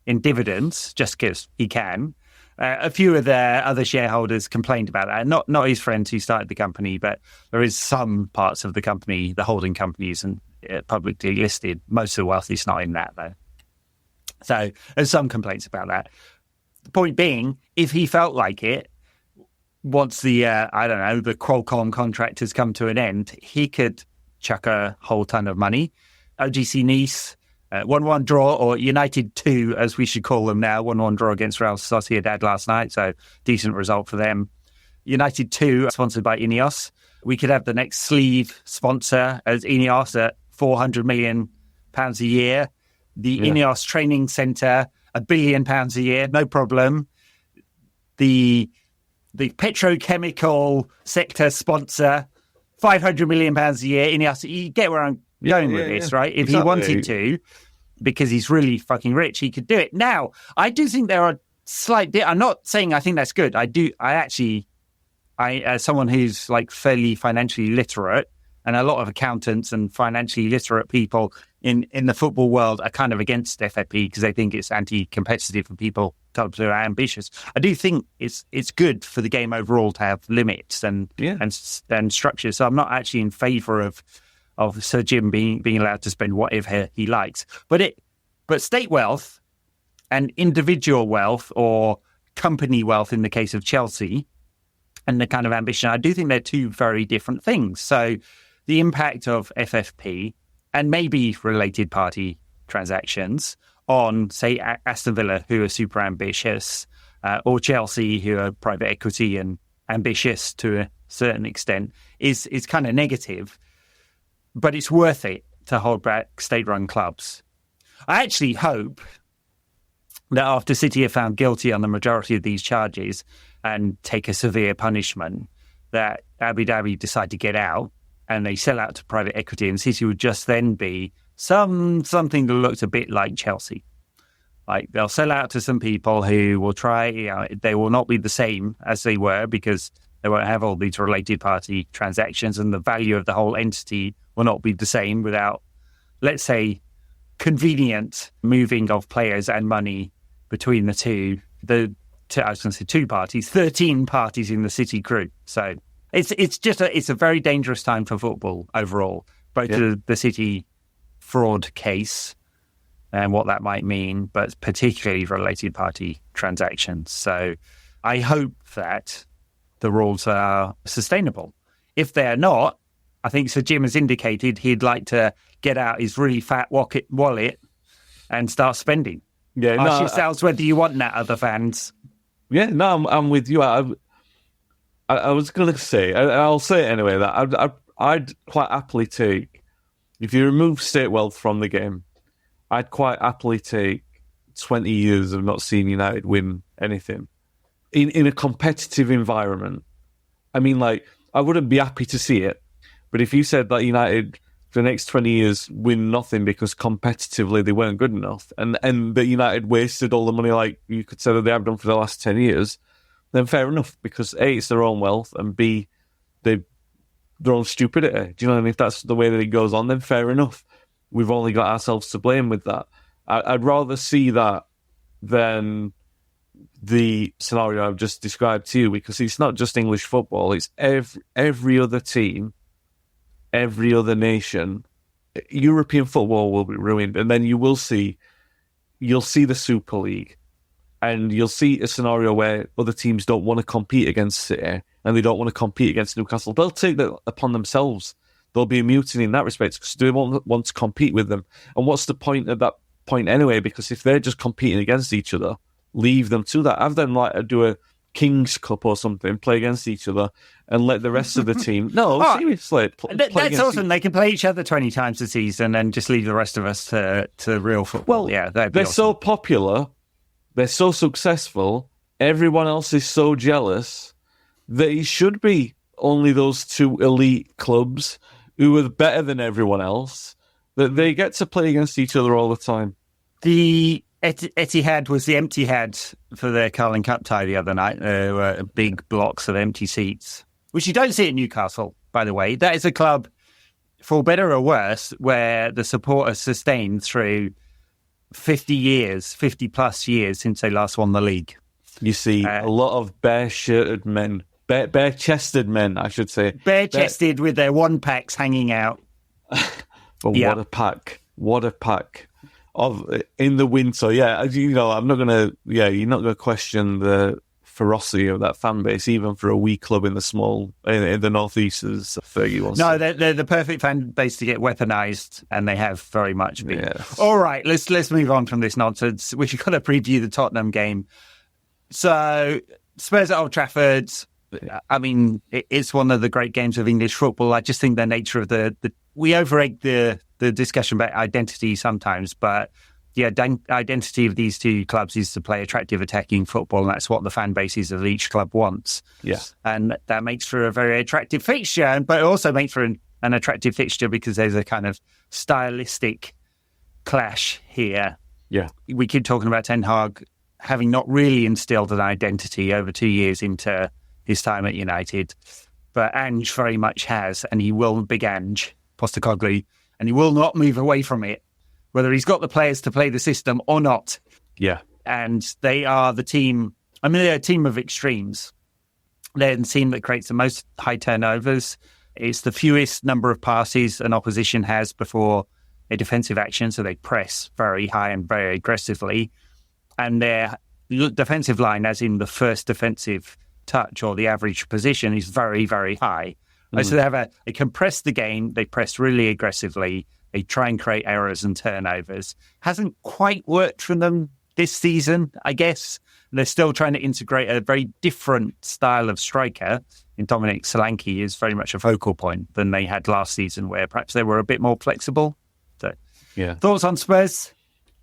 in dividends just because he can. A few of the other shareholders complained about that. Not his friends who started the company, but there is some parts of the company, the holding companies, and publicly listed. Most of the wealth is not in that, though. So there's some complaints about that. The point being, if he felt like it, once the, the Qualcomm contract has come to an end, he could chuck a whole ton of money. OGC Nice, 1-1 draw, or United 2, as we should call them now, 1-1 draw against Real Sociedad last night, so decent result for them. United 2, sponsored by Ineos. We could have the next sleeve sponsor as Ineos at £400 million a year. The Ineos training centre, £1 billion a year, no problem. The petrochemical sector sponsor, £500 million a year. Ineos, you get where I'm going with this, right? If he wanted to, because he's really fucking rich, he could do it. Now, I do think there are I'm not saying I think that's good. I as someone who's like fairly financially literate, and a lot of accountants and financially literate people in the football world are kind of against FFP because they think it's anti-competitive for people who are ambitious. I do think it's good for the game overall to have limits and structure. So I'm not actually in favour of Sir Jim being allowed to spend whatever he likes. But state wealth and individual wealth, or company wealth in the case of Chelsea, and the kind of ambition, I do think they're two very different things. So the impact of FFP and maybe related party transactions on, say, Aston Villa, who are super ambitious, or Chelsea, who are private equity and ambitious to a certain extent, is kind of negative. But it's worth it to hold back state-run clubs. I actually hope that after City are found guilty on the majority of these charges and take a severe punishment, that Abu Dhabi decide to get out and they sell out to private equity, and City would just then be something that looks a bit like Chelsea. Like, they'll sell out to some people who will try, they will not be the same as they were because they won't have all these related party transactions, and the value of the whole entity will not be the same without, let's say, convenient moving of players and money between the two. I was going to say two parties, 13 parties in the City group. So it's a very dangerous time for football overall, both the City fraud case and what that might mean, but particularly related party transactions. So I hope that the rules are sustainable. If they're not, I think Sir Jim has indicated he'd like to get out his really fat wallet and start spending. Yeah, ask yourselves whether you want that, other fans. Yeah, no, I'm with you. I was going to say, I'll say it anyway, that I'd quite happily take, if you remove state wealth from the game, I'd quite happily take 20 years of not seeing United win anything in a competitive environment. I mean, like, I wouldn't be happy to see it, but if you said that United for the next 20 years win nothing because competitively they weren't good enough, and that United wasted all the money like you could say that they have done for the last 10 years, then fair enough, because A, it's their own wealth, and B, their own stupidity. Do you know? And if that's the way that it goes on, then fair enough. We've only got ourselves to blame with that. I'd rather see that than the scenario I've just described to you, because it's not just English football, it's every other team, every other nation. European football will be ruined, and then you'll see the Super League, and you'll see a scenario where other teams don't want to compete against City and they don't want to compete against Newcastle. They'll take that upon themselves. There'll be a mutiny in that respect because they won't want to compete with them. And what's the point at that point anyway? Because if they're just competing against each other, leave them to that. Have them do a King's Cup or something, play against each other, and let the rest of the team... No, seriously. That's awesome. They can play each other 20 times a season and just leave the rest of us to real football. Well, yeah, they're awesome. So popular, they're so successful, everyone else is so jealous that it should be only those two elite clubs who are better than everyone else, that they get to play against each other all the time. The Etihad was the empty head for their Carling Cup tie the other night. There were big blocks of empty seats, which you don't see at Newcastle, by the way. That is a club, for better or worse, where the support has sustained through 50 plus years since they last won the league. You see a lot of bare-shirted men, bare-chested men, I should say. Bare-chested with their one-packs hanging out. But what a pack. What a pack. In the winter, I'm not gonna. Yeah, you're not gonna question the ferocity of that fan base, even for a wee club in the northeast, as Fergie wants. No, they're the perfect fan base to get weaponised, and they have very much been. Yes. All right, let's move on from this nonsense. We've got to preview the Tottenham game. So Spurs at Old Trafford. I mean, it's one of the great games of English football. I just think the nature of we over-egg the discussion about identity sometimes, but the identity of these two clubs is to play attractive attacking football, and that's what the fan bases of each club wants. Yeah. And that makes for a very attractive fixture, but it also makes for an attractive fixture because there's a kind of stylistic clash here. Yeah. We keep talking about Ten Hag having not really instilled an identity over 2 years into his time at United. But Ange very much has, and he will, big Ange, Postecoglou, and he will not move away from it, whether he's got the players to play the system or not. Yeah. And they are the team, I mean, they're a team of extremes. They're the team that creates the most high turnovers. It's the fewest number of passes an opposition has before a defensive action, so they press very high and very aggressively. And their defensive line, as in the first defensive touch or the average position, is very, very high. So they compress the game, they press really aggressively, they try and create errors and turnovers. Hasn't quite worked for them this season, I guess. They're still trying to integrate a very different style of striker. In Dominic Solanke is very much a focal point than they had last season, where perhaps they were a bit more flexible. So, yeah. Thoughts on Spurs?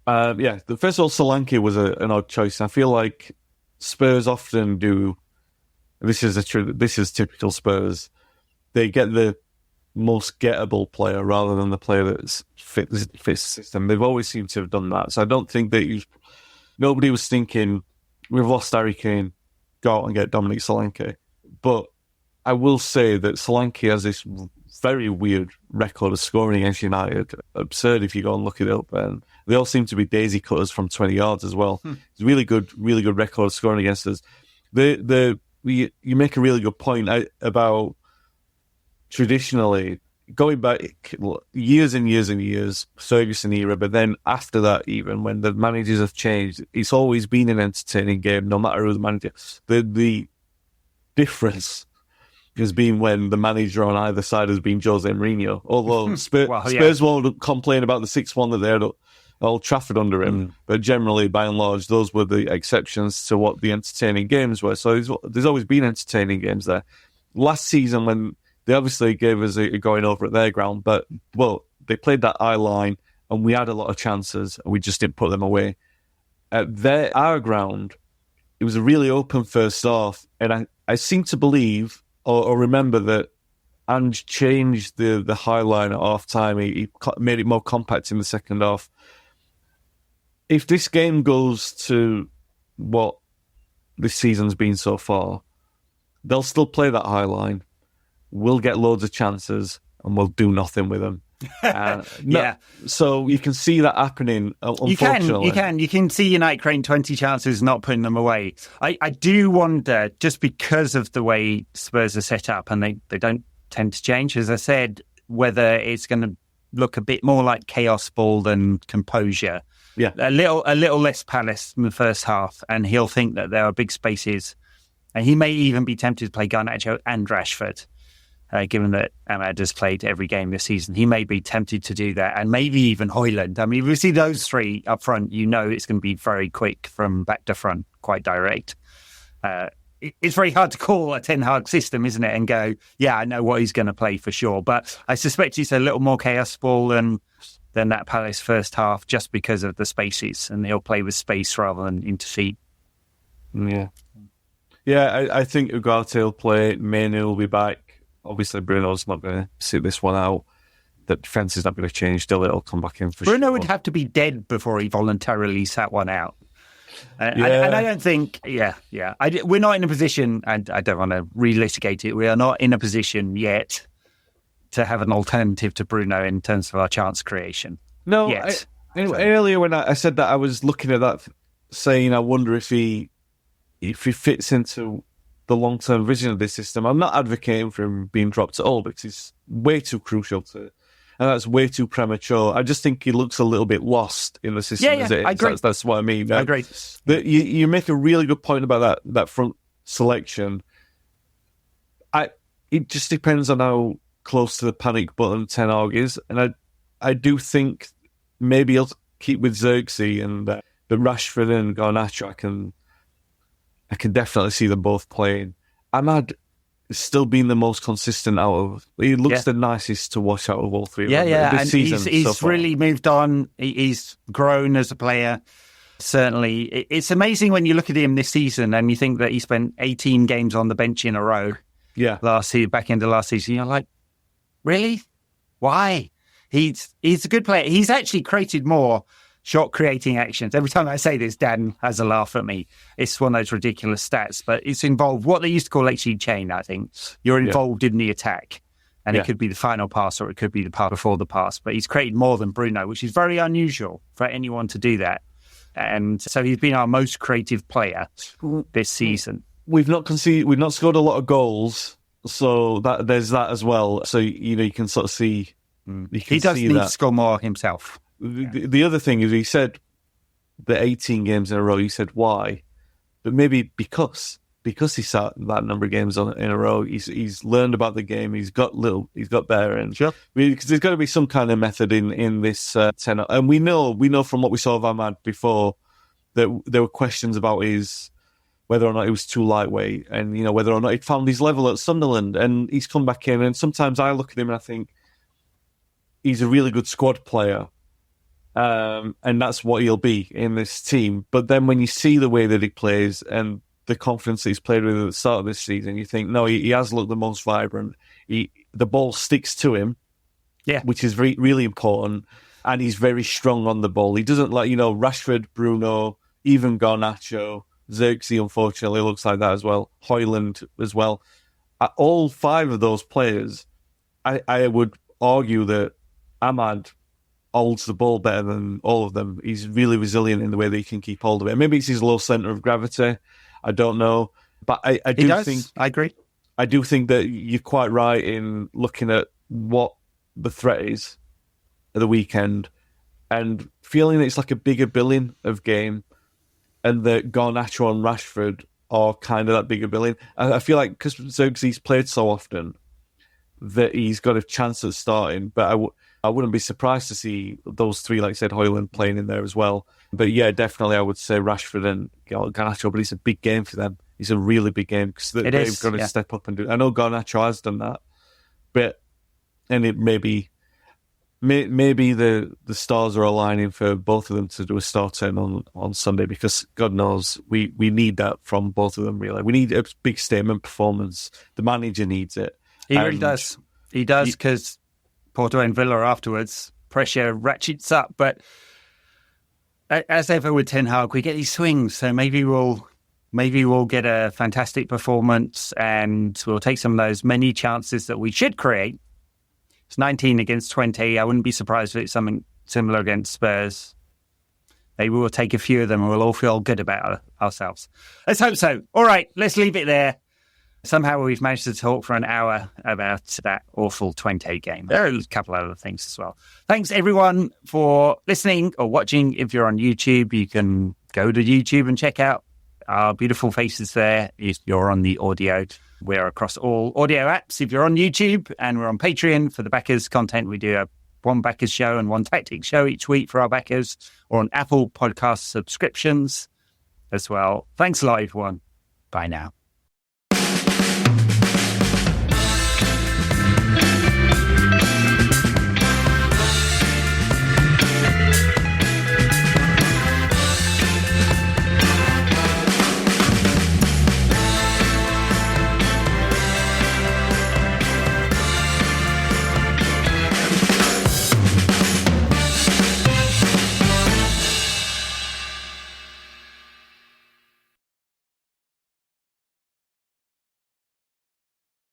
The first of all, Solanke was an odd choice. I feel like Spurs often do. This is typical Spurs. They get the most gettable player rather than the player that fits the system. They've always seemed to have done that. So I don't think that nobody was thinking, we've lost Harry Kane, go out and get Dominic Solanke. But I will say that Solanke has this very weird record of scoring against United. Absurd if you go and look it up. And they all seem to be daisy cutters from 20 yards as well. It's a really good record of scoring against us. You make a really good point about traditionally going back years and years and years, Ferguson era, but then after that, even when the managers have changed, it's always been an entertaining game, no matter who the manager. The difference has been when the manager on either side has been Jose Mourinho. Although Spurs won't complain about the 6-1 that they had at Old Trafford under him, but generally, by and large, those were the exceptions to what the entertaining games were. So there's always been entertaining games there. Last season, when they obviously gave us a going over at their ground, but, they played that eye line, and we had a lot of chances, and we just didn't put them away. At our ground, it was a really open first half, and I seem to believe or remember that Ange changed the high line at half time. He made it more compact in the second half. If this game goes to what this season's been so far, they'll still play that high line. We'll get loads of chances and we'll do nothing with them. So you can see that happening, unfortunately. You can see United creating 20 chances, not putting them away. I do wonder, just because of the way Spurs are set up, and they don't tend to change, as I said, whether it's going to look a bit more like chaos ball than composure. Yeah, a little less Palace in the first half, and he'll think that there are big spaces, and he may even be tempted to play Garnacho and Rashford, given that Ahmad has played every game this season. He may be tempted to do that, and maybe even Højlund. I mean, if we see those three up front, it's going to be very quick from back to front, quite direct. It's very hard to call a Ten Hag system, isn't it? And go, I know what he's going to play for sure. But I suspect it's a little more chaos ball than that Palace first half, just because of the spaces, and he'll play with space rather than into feet. Yeah, I think Ugarte will play. Mainoo will be back. Obviously, Bruno's not going to sit this one out. The defence is not going to change. Still, it'll come back in for Bruno sure. would have to be dead before he voluntarily sat one out. And I don't think, we're not in a position, and I don't want to relitigate it, we are not in a position yet to have an alternative to Bruno in terms of our chance creation. No, earlier when I said that, I was looking at that saying, I wonder if he fits into the long-term vision of this system. I'm not advocating for him being dropped at all, because he's way too crucial and that's way too premature. I just think he looks a little bit lost in the system as it is. I agree. That's what I mean. I agree. You make a really good point about that front selection. It just depends on how close to the panic button Ten Hag is, and I do think maybe he'll keep with Xerxes and the Rashford and Garnacho. I can definitely see them both playing. Ahmad still being the most consistent out of. He looks the nicest to watch out of all three. And he's really moved on. He's grown as a player. Certainly, it's amazing when you look at him this season and you think that he spent 18 games on the bench in a row. Yeah, back into last season, you're like, really? Why? He's a good player. He's actually created more shot-creating actions. Every time I say this, Dan has a laugh at me. It's one of those ridiculous stats, but it's involved what they used to call XG chain, I think. You're involved in the attack, and it could be the final pass or it could be the pass before the pass, but he's created more than Bruno, which is very unusual for anyone to do that. And so he's been our most creative player this season. We've not scored a lot of goals, so there's that as well. So, you can sort of see... He does need to score more himself. The other thing is, he said the 18 games in a row. He said why, but maybe because he sat that number of games in a row, he's learned about the game. He's got better, and because there's got to be some kind of method in this tenor. And we know from what we saw of Ahmad before that there were questions about whether or not he was too lightweight, and whether or not he'd found his level at Sunderland. And he's come back in, and sometimes I look at him and I think he's a really good squad player. And that's what he'll be in this team. But then when you see the way that he plays and the confidence that he's played with at the start of this season, you think, no, he has looked the most vibrant. The ball sticks to him, which is really important. And he's very strong on the ball. He doesn't Rashford, Bruno, even Garnacho, Xerxes, unfortunately, looks like that as well. Højlund as well. All five of those players, I would argue that Ahmad holds the ball better than all of them. He's really resilient in the way that he can keep hold of it. Maybe it's his low centre of gravity. I don't know. But I agree. I do think that you're quite right in looking at what the threat is at the weekend and feeling that it's like a bigger billing of game, and that Garnacho and Rashford are kind of that bigger billing. I feel like because Xerxes played so often that he's got a chance at starting, but I wouldn't be surprised to see those three, like I said, Højlund playing in there as well. But yeah, definitely I would say Rashford and Garnacho, but it's a big game for them. It's a really big game because they've got to step up and do it. I know Garnacho has done that, and it maybe the stars are aligning for both of them to do a start turn on Sunday, because God knows we need that from both of them, really. We need a big statement performance. The manager needs it. He really does. He does, because Porto and Villa afterwards, pressure ratchets up. But as ever with Ten Hag, we get these swings. So maybe we'll get a fantastic performance, and we'll take some of those many chances that we should create. It's 19 against 20. I wouldn't be surprised if it's something similar against Spurs. Maybe we'll take a few of them and we'll all feel good about ourselves. Let's hope so. All right, let's leave it there. Somehow we've managed to talk for an hour about that awful Twente game. There are a couple of other things as well. Thanks, everyone, for listening or watching. If you're on YouTube, you can go to YouTube and check out our beautiful faces there. If you're on the audio, we're across all audio apps. If you're on YouTube, and we're on Patreon for the backers content, we do one backers show and one tactics show each week for our backers, or on Apple Podcast subscriptions as well. Thanks a lot, everyone. Bye now.